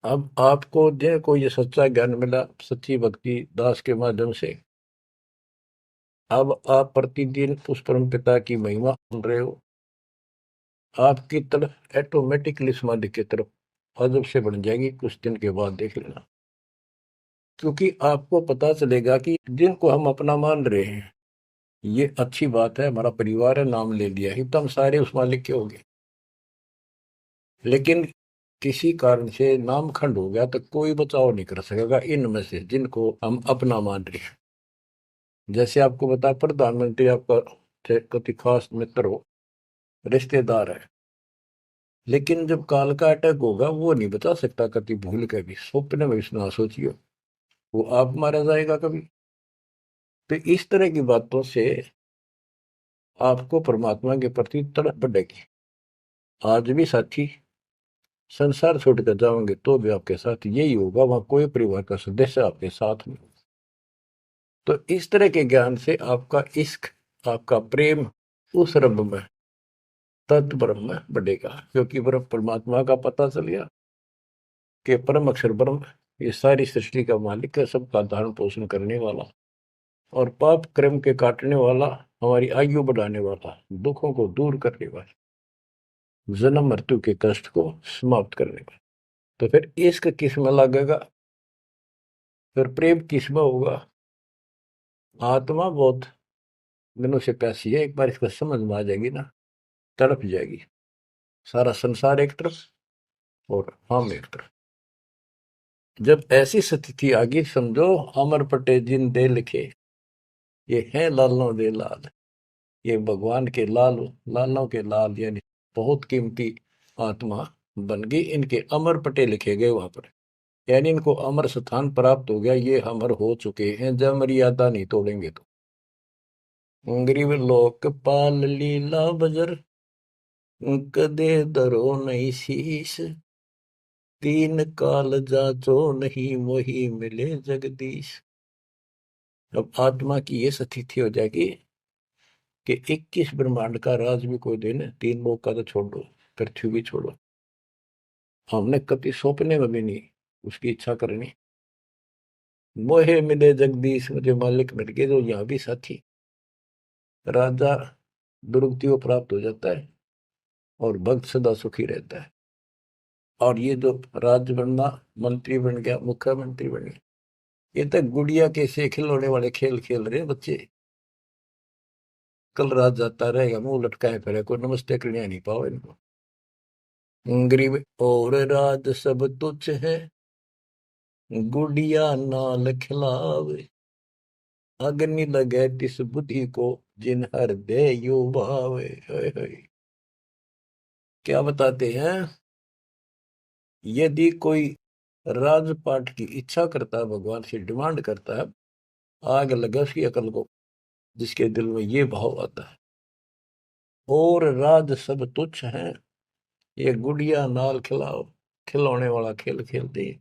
अब आपको को ये सच्चा ज्ञान मिला सच्ची भक्ति दास के माध्यम से। अब आप प्रतिदिन उस परम पिता की महिमा सुन रहे हो, आपकी तरफ ऑटोमेटिकली समाधि की तरफ अजब से बढ़ जाएगी, कुछ दिन के बाद देख लेना। क्योंकि आपको पता चलेगा कि जिनको हम अपना मान रहे हैं, ये अच्छी बात है, हमारा परिवार है, नाम ले लिया ही तो हम सारे उस मालिक के हो गए। लेकिन किसी कारण से नाम खंड हो गया तो कोई बचाव नहीं कर सकेगा इनमें से जिनको हम अपना मान रहे हैं। जैसे आपको बता, प्रधानमंत्री आपका कति खास मित्र हो, रिश्तेदार है, लेकिन जब काल का अटैक होगा वो नहीं बचा सकता कति भूल के भी, स्वप्न में भी ना सोचियो, वो आप मारा जाएगा कभी। तो इस तरह की बातों से आपको परमात्मा के प्रति तड़प बढ़ेगी। आज भी साथी संसार छोड़कर जाओगे तो भी आपके साथ यही होगा, वहां कोई परिवार का सदस्य आपके साथ नहीं। तो इस तरह के ज्ञान से आपका इश्क, आपका प्रेम उस रब में, तत्व ब्रह्म में बढ़ेगा, क्योंकि ब्रह्म परमात्मा का पता चल गया कि परम अक्षर ब्रह्म ये सारी सृष्टि का मालिक है, सबका धारण पोषण करने वाला और पाप कर्म के काटने वाला, हमारी आयु बढ़ाने वाला, दुखों को दूर करने वाला, जन्म मृत्यु के कष्ट को समाप्त करने वाला। तो फिर इश्क किसमें लगेगा, फिर प्रेम किसमें होगा। आत्मा बहुत दिनों से प्यासी है, एक बार इसको समझ में आ जाएगी ना, तड़प जाएगी। सारा संसार एक तरफ और हम एक तरफ। जब ऐसी स्थिति आ गई, समझो अमर पटे जिन दे लिखे, ये हैं लालों दे लाल, ये भगवान के लाल, लालों के लाल, यानी बहुत कीमती आत्मा बन गई, इनके अमर पटे लिखे गए वहां पर, यानी इनको अमर स्थान प्राप्त हो गया, ये अमर हो चुके हैं, जब मर्यादा नहीं तोड़ेंगे तो। गरीब लोकपाल लीला बजर, कदे दरो नहीं शीश, तीन काल जाचो नहीं मोही मिले जगदीश। अब आत्मा की ये स्थिति हो जाएगी कि 21 ब्रह्मांड का राज भी कोई देने, तीन लोग का तो छोड़ दो, पृथ्वी भी छोड़ो, हमने कभी सौंपने में भी नहीं उसकी इच्छा करनी। मोहे मिले जगदीश, मुझे मालिक मिल गए, जो यहाँ भी साथी, राजा दुर्गति को प्राप्त हो जाता है और भक्त सदा सुखी रहता है। और ये जो राज बनना, मंत्री बन गया, मुख्यमंत्री बन गया, ये तक गुड़िया के से खिलौने वाले खेल खेल रहे बच्चे। कल रात जाता रहेगा, मुंह लटकाए फिरे, कोई नमस्ते करने नहीं पाओ इनको। गरीब और राज सब तुच्छ है, गुड़िया नाल खिलावे, अग्नि लगे तिस बुद्धि को, जिन हृदय यू भावे। हाय हाय। क्या बताते हैं, यदि कोई राजपाट की इच्छा करता है, भगवान से डिमांड करता है, आग लगा उसकी अकल को, जिसके दिल में ये भाव आता है, और राज सब तुच्छ है, ये गुड़िया नाल खिलाओ, खिलौने वाला खेल खेलते हैं।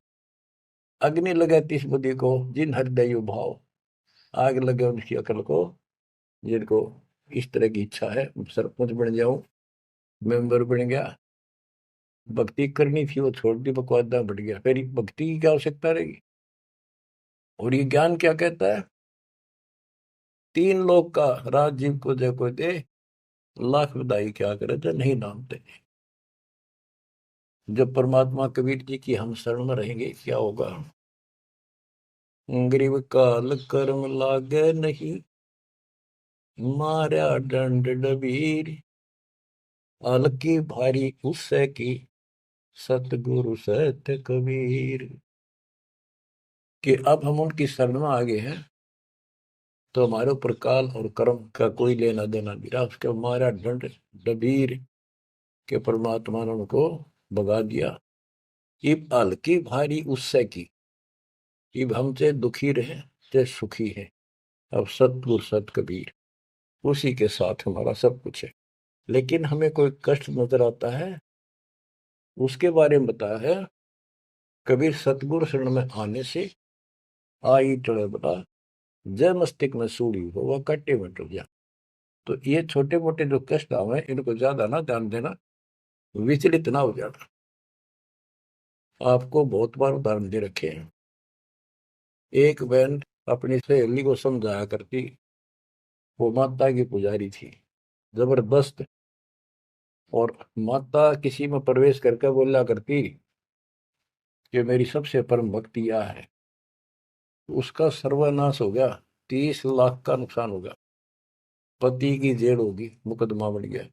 अग्नि लगे तिस बुद्धि को, जिन हृदय भाव, आग लगे उनकी अकल को, जिनको इस तरह की इच्छा है, सरपंच बन जाऊं, मेंबर बन गया, भक्ति करनी थी वो छोड़ दी, बकवादा बढ़ गया, फिर भक्ति की क्या आवश्यकता रहेगी। और ये ज्ञान क्या कहता है, तीन लोग का राज जीव को जय को दे, लाख बधाई क्या करे जो नहीं नामते। जब परमात्मा कबीर जी की हम शरण में रहेंगे, क्या होगा, गरीब काल कर्म लागे नहीं, मारा दंड डबीर, अलकी भारी उससे की, सतगुरु सत्य कबीर। कि अब हम उनकी शरण में आ गए हैं, तो हमारे ऊपर काल और कर्म का कोई लेना देना नहीं रहा, उसके हमारा दंड डबीर के परमात्मा ने उनको भगा दिया। इब हल्की भारी उससे की, इब हमसे दुखी रहे ते सुखी है, अब सतगुरु सत कबीर, उसी के साथ हमारा सब कुछ है। लेकिन हमें कोई कष्ट नजर आता है, उसके बारे में बताया है कबीर, सतगुरु शरण में आने से आई टले बता, जय मस्तिष्क में सूड़ी हो वह कट्टे में टूट जा। तो ये छोटे मोटे जो कष्ट आवे, इनको ज्यादा ना ध्यान देना, विचलित ना हो जाना। आपको बहुत बार उदाहरण दे रखे हैं। एक बहन अपनी सहेली को समझाया करती, वो माता की पुजारी थी जबरदस्त, और माता किसी में प्रवेश करके बोला करती कि मेरी सबसे परम भक्ति यह है। उसका सर्वनाश हो गया, 30 लाख का नुकसान हो गया, पति की जेल होगी, मुकदमा बढ़ गया।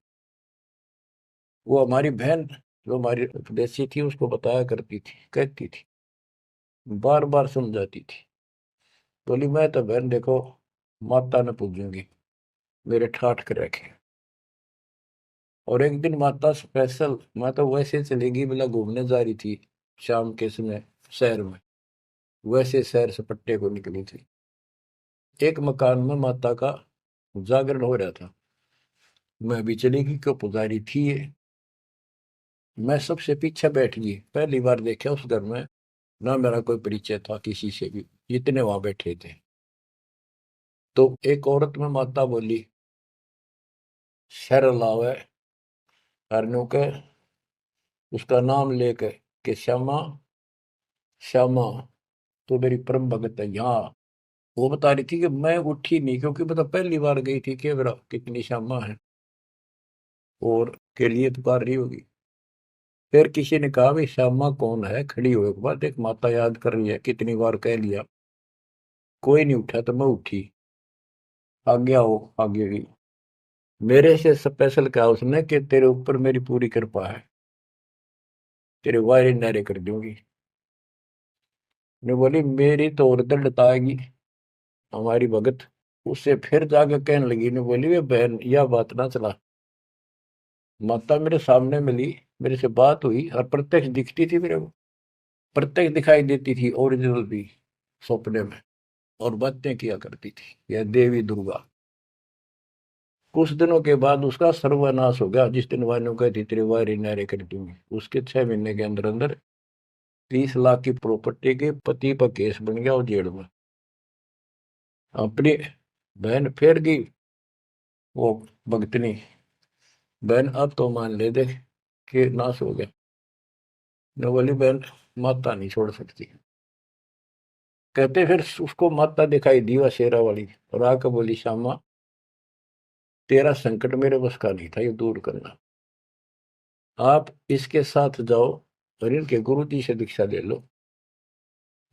वो हमारी बहन जो हमारी उपदेशी थी, उसको बताया करती थी, कहती थी, बार बार समझाती थी, बोली मैं तो बहन देखो माता ने पूजूंगी, मेरे ठाठ कर रखे। और एक दिन माता स्पेशल, माता वैसे चलेगी, बोला घूमने जा रही थी शाम के समय शहर में, वैसे शहर से पट्टे को निकली थी। एक मकान में माता का जागरण हो रहा था, मैं भी चलेगी, क्यों पुजारी थी ये। मैं सबसे पीछे बैठ गई, पहली बार देखा उस घर में, ना मेरा कोई परिचय था किसी से भी, जितने वहां बैठे थे। तो एक औरत में माता बोली, शर लावे हरनू के, उसका नाम लेके कि श्यामा श्यामा तो मेरी परम भगत है यहाँ। वो बता रही थी कि मैं उठी नहीं, क्योंकि बता पहली बार गई थी कि मेरा कितनी श्यामा है और के लिए पुकार रही होगी। फिर किसी ने कहा भाई श्यामा कौन है, खड़ी हुए के बाद एक माता याद कर रही है, कितनी बार कह लिया, कोई नहीं उठा तो मैं उठी, आगे आओ आगे गई। मेरे से स्पेशल कहा उसने कि तेरे ऊपर मेरी पूरी कृपा है, तेरे वायरे नारे कर दूंगी। ने बोली मेरी तो और दंडता आएगी हमारी भगत। उससे फिर जाके कहने लगी, ने बोली वे बहन यह बात ना चला, माता मेरे सामने मिली, मेरे से बात हुई और प्रत्यक्ष दिखती थी मेरे को, प्रत्यक्ष दिखाई देती थी ओरिजिनल भी सपने में, और बातें किया करती थी यह देवी दुर्गा। कुछ दिनों के बाद उसका सर्वनाश हो गया, जिस दिन वायु कहती तेरे वायरे नारे कर दूंगी, उसके 6 महीने के अंदर अंदर 30 लाख की प्रॉपर्टी के पति पर केस बन गया और जेल में। अपनी बहन फेर गई वो भगतनी, बहन अब तो मान ले दे कि नाश हो गया। ने बोली बहन माता नहीं छोड़ सकती। कहते फिर उसको माता दिखाई दी वह शेरा वाली, और आकर बोली श्यामा तेरा संकट मेरे बस का नहीं था ये दूर करना, आप इसके साथ जाओ और इनके गुरु जी से दीक्षा ले लो,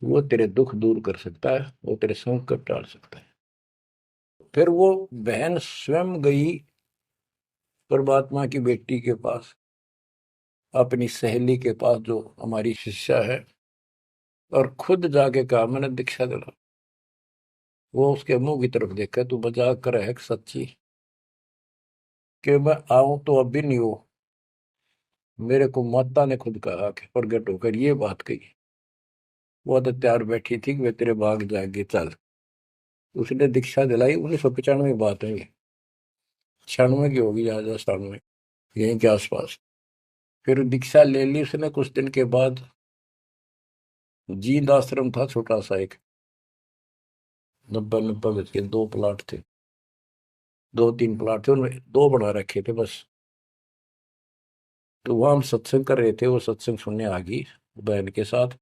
वो तेरे दुख दूर कर सकता है, वो तेरे संकट टाल सकता है। फिर वो बहन स्वयं गई परमात्मा की बेटी के पास, अपनी सहेली के पास जो हमारी शिष्या है, और खुद जाके कहा मैंने दीक्षा दिला। वो उसके मुंह की तरफ देखा, तू मजाक कर है सच्ची, कि मैं आऊं तो अब भी नहीं हो, मेरे को माता ने खुद कहा कि प्रगट होकर ये बात कही। वो तो तैयार बैठी थी कि वे तेरे भाग जाएंगे चल। उसने दीक्षा दिलाई, 1995 की बात है ये, 96 की होगी या 97, यहीं के आसपास। फिर दीक्षा ले ली उसने, कुछ दिन के बाद जींद आश्रम था छोटा सा एक, 90 90 गज के 2 प्लाट थे, 2 3 प्लाट थे, उनमें 2 बना रखे थे बस। तो वहां हम सत्संग कर रहे थे, वो सत्संग सुनने आ गई बहन के साथ।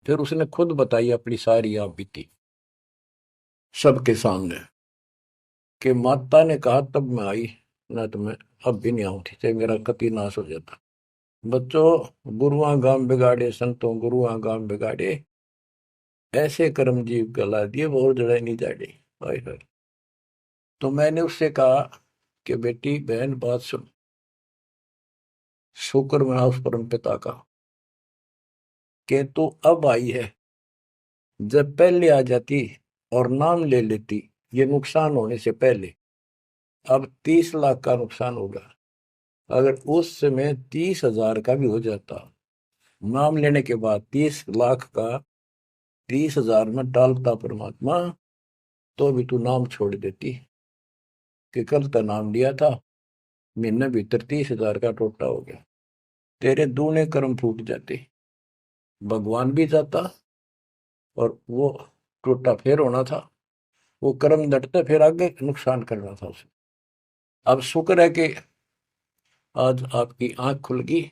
फिर उसने खुद बताई अपनी सारी आप बीती सबके सामने, कि माता ने कहा तब मैं आई, ना तो मैं अब भी नहीं आऊंगी, चाहे मेरा कति नाश हो जाता। बच्चों गुरुआ गांव बिगाड़े संतों गुरुआ गांव बिगाड़े, ऐसे कर्म जीव गला दिए वो और जड़ा नहीं जाड़े। हाय हाय। तो मैंने उससे कहा कि बेटी बहन बात सुन, शुक्र मना उस परम पिता का कि तू अब आई है, जब पहले आ जाती और नाम ले लेती ये नुकसान होने से पहले, अब 30 लाख का नुकसान होगा। अगर उस समय 30,000 का भी हो जाता, नाम लेने के बाद 30 लाख का 30,000 में डालता परमात्मा, तो भी तू नाम छोड़ देती, कि कल तो नाम लिया था, महीने भीतर 30,000 का टोटा हो गया, तेरे दूने कर्म फूट जाते, भगवान भी जाता और वो टोटा फिर होना था, वो कर्म डटते फिर आगे नुकसान करना था उसे। अब शुक्र है कि आज आपकी आंख खुल गई,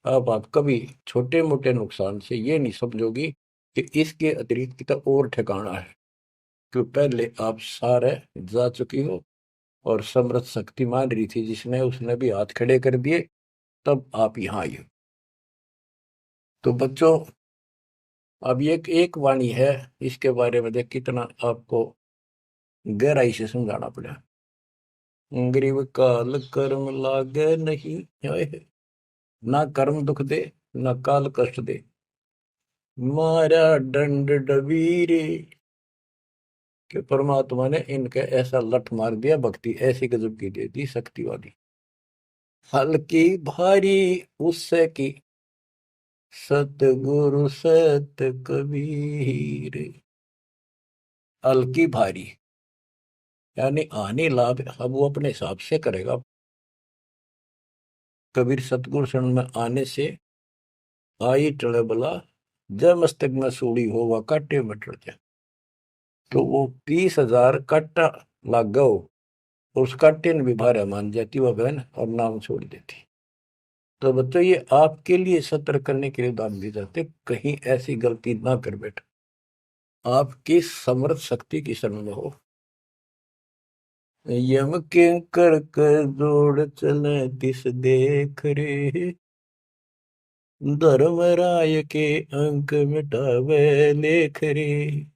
अब आप कभी छोटे मोटे नुकसान से ये नहीं समझोगी कि इसके अतिरिक्त कितना और ठिकाना है, क्यों पहले आप सारे जा चुकी हो, और समृद्ध शक्ति मान रही थी जिसने, उसने भी हाथ खड़े कर दिए, तब आप यहाँ आई हो। तो बच्चों अब ये एक वाणी है, इसके बारे में देख कितना आपको गहराई से समझाना पड़ा। ग्रीव काल कर्म लागे नहीं, ना कर्म दुख दे ना काल कष्ट दे, मारा दंड डबीरे, कि परमात्मा ने इनके ऐसा लठ मार दिया, भक्ति ऐसी गजब की दे दी शक्ति वाली। हल्की भारी उससे की सतगुरु सत कबीर, हल्की भारी यानी आने लाभ अब वो अपने हिसाब से करेगा। कबीर सतगुरु शरण में आने से आई टले बला, जय मस्तक में सूड़ी हो वह काटे में टल जाए। तो वो 30,000 काटा लाग गो, और उसका टिन भी भारा मान जाती वह बहन और नाम छोड़ देती। तो बच्चों ये आपके लिए सतर्क करने के लिए उदाहरण दिए जाते, कहीं ऐसी गलती ना कर बैठो, आपकी समर्थ शक्ति की शरण में हो। यम के कर कर जोड़ चले तिस देख रे, धर्मराय के अंक मिटावे लेख रे,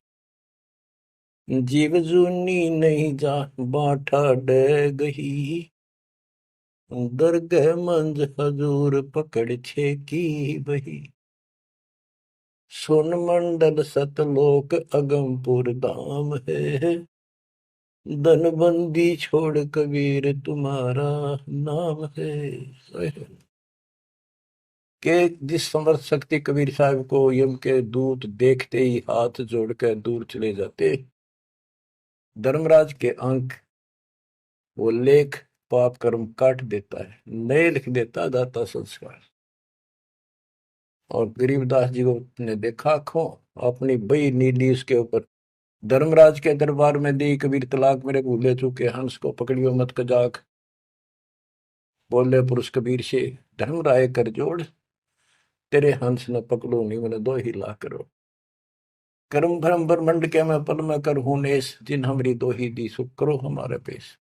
जीव जूनी नहीं जा बाठा डे गही, दरगह मंज हजूर पकड़ छे की बही, सुन मंडल सतलोक अगमपुर धाम है, धनबंदी छोड़ कबीर तुम्हारा नाम है। के जिस समर्थ शक्ति कबीर साहब को यम के दूत देखते ही हाथ जोड़कर दूर चले जाते, धर्मराज के अंक वो लेख पाप कर्म काट देता है, नए लिख देता दाता संस्कार। और गरीबदास जी को ने देखा खो अपनी बई नीली उसके ऊपर, धर्मराज के दरबार में दी कबीर तलाक मेरे भूले चुके, हंस को पकड़ियो मत कजाक, बोले पुरुष कबीर से धर्मराय कर जोड़, तेरे हंस न पकड़ो नहीं मैंने दो ही ला करो, कर्म भरम ब्रह्मंड के मैं पल में कर हूं नेस, जिन हमरी दो ही दी सुख करो हमारे पेश,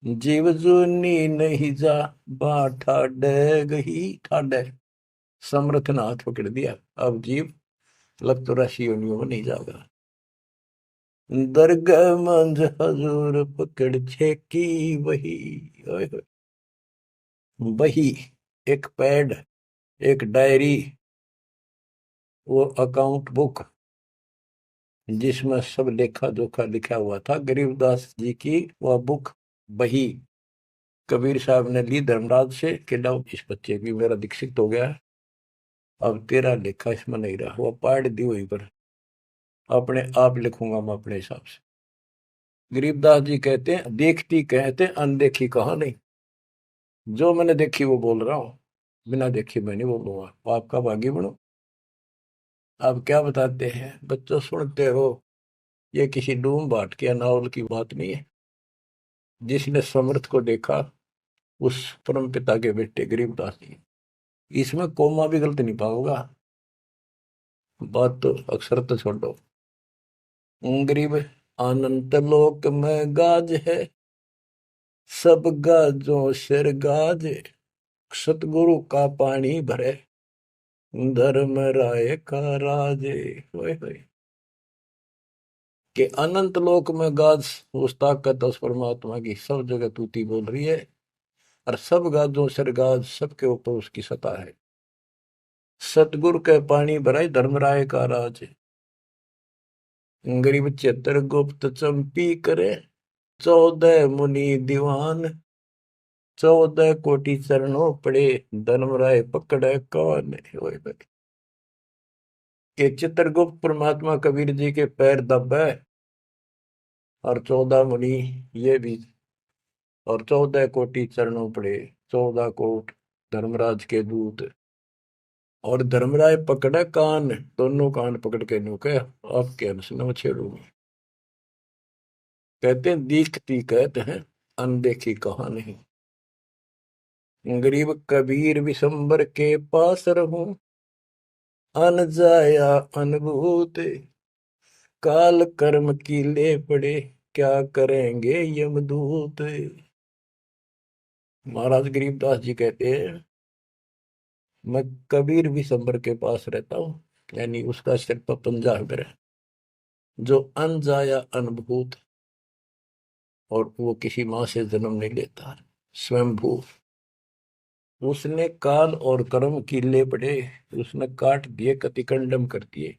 जीव जूनी नहीं जा बा ठाडे गही, ठाडे समर्थ ने हाथ पकड़ दिया, अब जीव लग तो राशि योनियों में नहीं जाएगा, दरगाह मंझ हजूर पकड़ छे की वही, वही एक पैड, एक डायरी, वो अकाउंट बुक जिसमें सब लेखा जोखा लिखा हुआ था, गरीबदास जी की वह बुक बही कबीर साहब ने ली धर्मराज से कि लो इस बच्चे की मेरा दीक्षित हो गया, अब तेरा लेखा इसमें नहीं रहा, वो पाड़ दी हुई पर अपने आप लिखूंगा मैं अपने हिसाब से। गरीबदास जी कहते हैं देखती कहते अनदेखी कहा नहीं, जो मैंने देखी वो बोल रहा हूं, बिना देखी मैं नहीं बोलूंगा, पाप का भागी बनो। आप क्या बताते हैं बच्चों, सुनते हो, ये किसी डूम बाट के नावल की बात नहीं है, जिसने समर्थ को देखा उस परम पिता के बेटे गरीबदास जी, इसमें कोमा भी गलत नहीं पाओगा, बात तो अक्षर तो छोड़ो। गरीब अनंत लोक में गाज है, सब गाजों सिर गाज, सतगुरु का पानी भरे, धर्म राय का राजे, होए होए कि अनंत लोक में गाज उस ताकत उस परमात्मा की सब जगह तूती बोल रही है, और सब गाजों सिर गाज सबके ऊपर उसकी सत्ता है, सतगुरु के पानी भराई धर्मराय का राज, गरीब चित्र गुप्त चंपी करे, 14 मुनि दीवान, 14 कोटि चरणों पड़े, धर्मराय पकड़े कौन, के चित्रगुप्त परमात्मा कबीर जी के पैर दबे, और 14 मुनि ये भी, और 14 कोटि चरणों पड़े, 14 कोट धर्मराज के दूत, और धर्मराय पकड़े कान, दोनों कान पकड़ के नुके आपके अंश न छेड़ूंगी। कहते हैं दीखती कहते हैं अनदेखी कहा नहीं, गरीब कबीर विशंबर के पास रहूं, अन जाया अनुभूत, काल कर्म की ले पड़े, क्या करेंगे यमदूत। महाराज गरीबदास जी कहते हैं मैं कबीर विशंबर के पास रहता हूँ, यानी उसका सिर पर पंजा है मेरा, जो अनजाया अनुभूत, और वो किसी माँ से जन्म नहीं लेता, स्वयंभू, उसने काल और कर्म की ले पड़े, उसने काट दिए कतिकंडम कर दिए,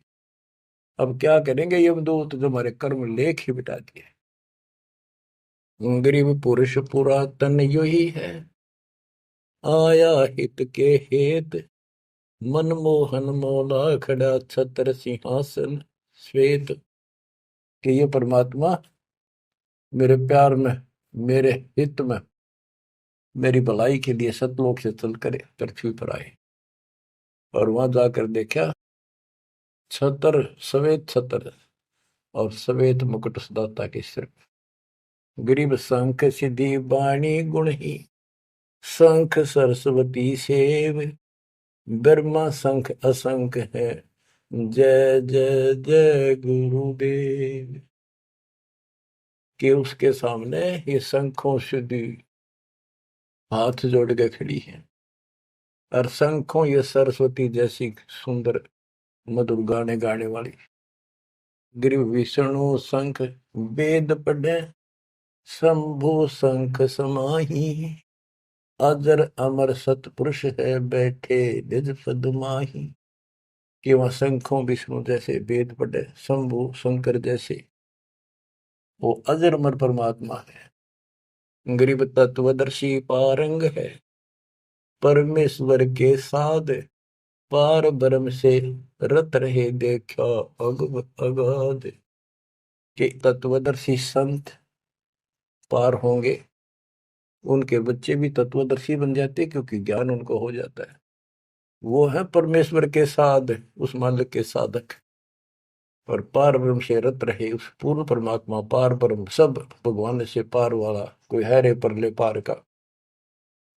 अब क्या करेंगे यमदूत जो हमारे कर्म लेख ही बिटा दिए। गरीब पुरुष पुरातन यो ही है, आया हित के हेत, मनमोहन मौला खड़ा छत्र सिंहासन श्वेत, कि ये परमात्मा मेरे प्यार में, मेरे हित में, मेरी भलाई के लिए सतलोक से चल कर पृथ्वी पर आए, और वहां जाकर देखा छतर, श्वेत छतर और श्वेत मुकुट सदाता के सिर, गरीब शंख सिद्धि बाणी गुण ही, शंख सरस्वती सेव, ब्रह्मा शंख असंख है, जय जय जय गुरुदेव। कि उसके सामने ये शंखों सिद्धि हाथ जोड़ के खड़ी है, और शंखों ये सरस्वती जैसी सुंदर मधुर गाने गाने वाली। गिरि विष्णु शंख वेद पढ़े, शंभु शंख समाही, अजर अमर सतपुरुष है बैठे निज पद माही। कि वह शंखों विष्णु जैसे वेद पढ़े, शंभु शंकर जैसे वो अजर अमर परमात्मा है। गरीब तत्वदर्शी पारंग है, परमेश्वर के साध, पार ब्रह्म से रत रहे देखा अगाध। के तत्वदर्शी संत पार होंगे, उनके बच्चे भी तत्वदर्शी बन जाते क्योंकि ज्ञान उनको हो जाता है। वो है परमेश्वर के साध, उस मालिक के साधक, और पार ब्रह्म से रत रहे उस पूर्ण परमात्मा पार ब्रह्म सब भगवान से पार वाला कोई है रे परले पार का,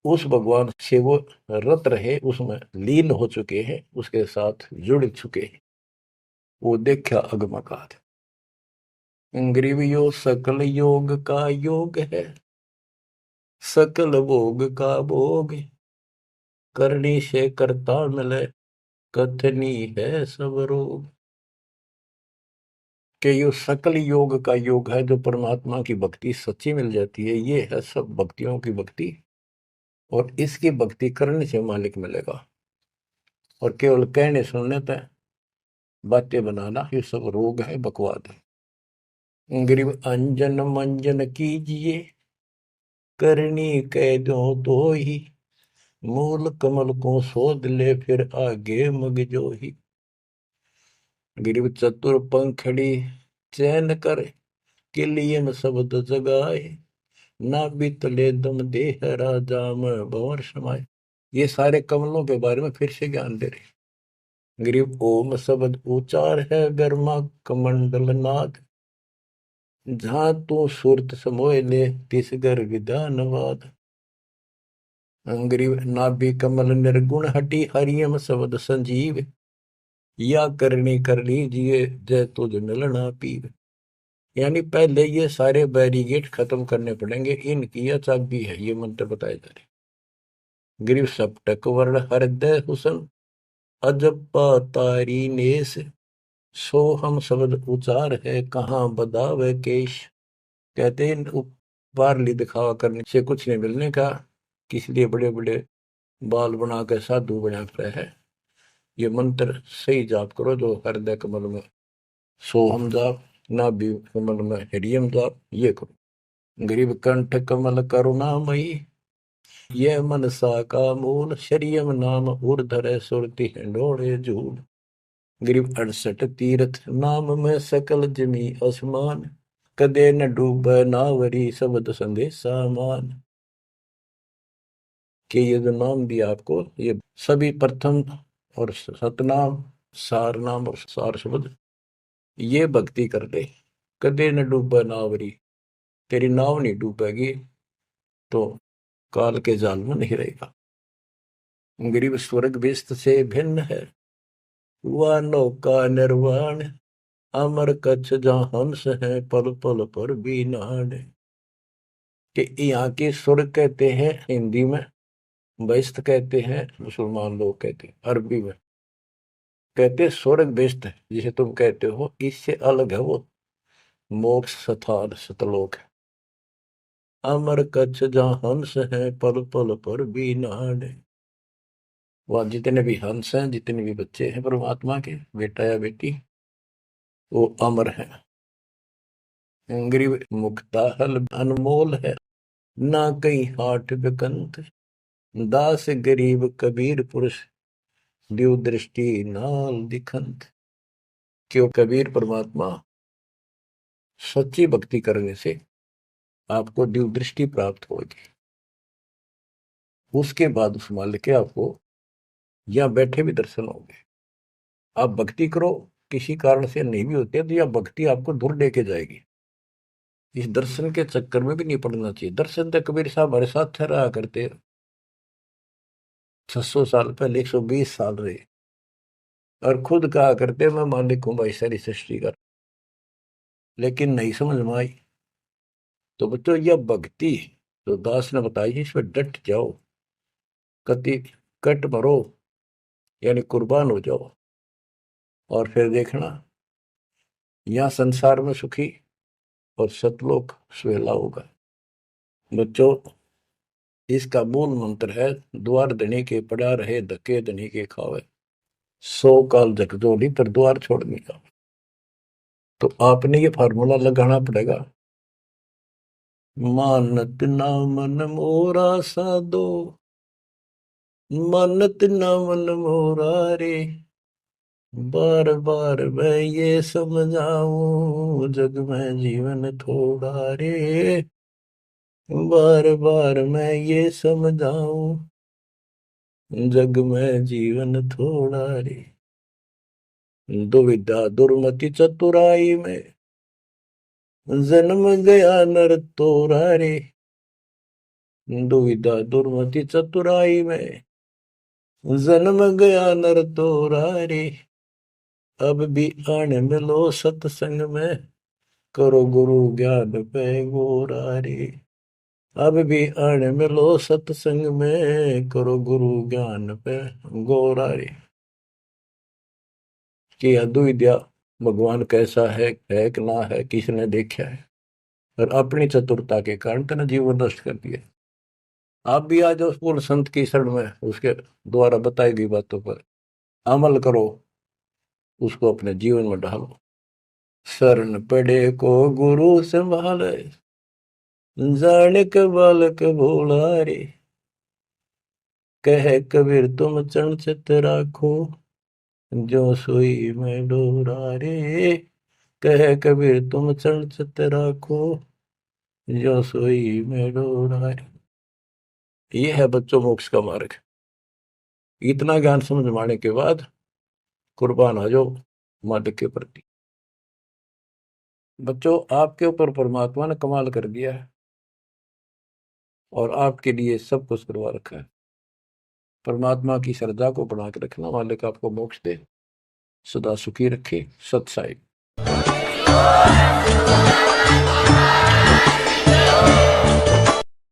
उस भगवान से वो रत रहे, उसमें लीन हो चुके हैं, उसके साथ जुड़ चुके हैं। वो देखा अगमकात। ग्रीव योग सकल योग का योग है, सकल भोग का भोग, करनी से करता मिले, कथनी है सब रोग। कि यो सकल योग का योग है, जो परमात्मा की भक्ति सच्ची मिल जाती है, ये है सब भक्तियों की भक्ति, और इसकी भक्ति करने से मालिक मिलेगा। और केवल कहने सुनने तक बातें बनाना ये सब रोग है, बकवाद है। गरीब अंजन मंजन कीजिए, करनी कह दो तो ही, मूल कमल को शोध ले फिर आगे मग जो ही। गिरिव चतुर पंखड़ी चैन कर, किलियन शब्द जगाए, ना बितले दम देह राजा में भंवर समाये। ये सारे कमलों के बारे में फिर से ज्ञान दे रहे। गिरिव ओम शब्द उचार है, गर्मा कमंडल नाद, जहां तू सुरत समोय ले तिस गर विधानवाद। ग्रीव नाभि कमल निर्गुण हटी, हरियम शब्द संजीव, या करनी कर लीजिए जय तुझ मिलना पीर। यानी पहले ये सारे बैरिगेट खत्म करने पड़ेंगे, इनकी यह चाबी है, ये मंत्र बताए जा रहे। गिरिव सपटक वर्ण हृदय हुसन, अजप्पा तारी नेस, सो हम शब्द उचार है कहाँ बदावे केश। कहते हैं बारली दिखावा करने से कुछ नहीं मिलने का, इसलिए बड़े बड़े बाल बनाकर साधु बनाता है। ये मंत्र सही जाप करो, जो हृदय कमल में सोहम जाप, नाभि कमल में हरियम जाप, ये करो। गरीब कंठ कमल करुणामयी, ये मनसा का मूल, शरियम नाम ऊर्धर सुरति हिंडोड़े झूल। गरीब 68 तीर्थ नाम में सकल जमी आसमान, कदे न डूब नावरी शब्द संदेशा मान। कि ये जो नाम दिया आपको, ये सभी प्रथम और सतनाम, सार नाम और सार शब्द, ये भक्ति कर ले, कदे न डूबा नावरी, तेरी नाव नहीं डूबेगी, तो काल के जाल में नहीं रहेगा। गरीब स्वर्ग बेस्त से भिन्न है, वह नौका निर्वाण, अमर कच्छ जहां हंस है पल पल पर भी नाण। कि यहाँ के स्वर्ग कहते हैं हिंदी में, बेस्त कहते हैं मुसलमान लोग कहते हैं, अरबी में कहते स्वर्ग बेस्त है, जिसे तुम कहते हो, इससे अलग है वो मोक्ष स्थान सतलोक है। अमर कच्छ जहां हंस है पल पल पर भी नाण। वहां जितने भी हंस हैं, जितने भी बच्चे हैं परमात्मा के, बेटा या बेटी, वो अमर है। गरीब मुक्ता हल अनमोल है, ना कहीं हाट बिकंत, दास गरीब कबीर पुरुष, दिव दृष्टि नाल दिखंत। क्यों कबीर परमात्मा सच्ची भक्ति करने से आपको दिव दृष्टि प्राप्त होगी। उसके बाद उस मालिक के आपको यहां बैठे भी दर्शन होंगे। आप भक्ति करो, किसी कारण से नहीं भी होते तो यह भक्ति आपको दूर लेके जाएगी। इस दर्शन के चक्कर में भी नहीं पड़ना चाहिए। दर्शन तो कबीर साहब हमारे साथ रहा करते, 600 साल पहले, 120 साल रहे, और खुद कहा करते मैं मालिक हूं भाई सारी सृष्टि का। लेकिन नहीं समझ में आई। तो बच्चों यह भक्ति तो दास ने बताई, इस पर डट जाओ, कति कट मरो, यानी कुर्बान हो जाओ, और फिर देखना यहाँ संसार में सुखी और सतलोक सुहेला होगा। बच्चों इसका मूल मंत्र है, द्वार धनी के पड़ा रहे, धक्के धनी के खावे, 100 काल झकझोली पर द्वार छोड़ने का। तो आपने ये फार्मूला लगाना पड़ेगा, मानत ना मन मोरा साधो, मानत ना मन मोरा रे, बार बार मैं ये समझाऊं, जग में जीवन थोड़ा रे, बार बार मैं ये समझाऊं, जग में जीवन थोड़ा रे। दुविधा दुर्मति चतुराई में, जन्म गया नर तोरा रे, दुविधा दुर्मति चतुराई में, जन्म गया नर तोरा रे, अब भी आने मिलो सत्संग में, करो गुरु ज्ञान पे गोरा रे, अब भी आने मिलो सत्संग में, करो गुरु ज्ञान पे गोरा रे। कि अद्विद्या भगवान कैसा है कि ना है, किसने देखा है, और अपनी चतुरता के कारण तेने जीवन नष्ट कर दिया। आप भी आ जाओ पूर्ण संत की शरण में, उसके द्वारा बताई गई बातों पर अमल करो, उसको अपने जीवन में ढालो। शरण पड़े को गुरु संभाले, जानिक बालक भोला रे, कह कबीर तुम चरण चित राखो, जो सोई में डोरा रे, कह कबीर तुम चरण चित राखो, जो सोई में डोरा रे। ये है बच्चों मोक्ष का मार्ग। इतना ज्ञान समझ में आने के बाद कुर्बान आ जाओ मालिक के प्रति। बच्चों आपके ऊपर परमात्मा ने कमाल कर दिया है, और आपके लिए सब कुछ करवा रखा है। परमात्मा की श्रद्धा को बना के रखना, मालिक आपको मोक्ष दे, सदा सुखी रखे। सत साई।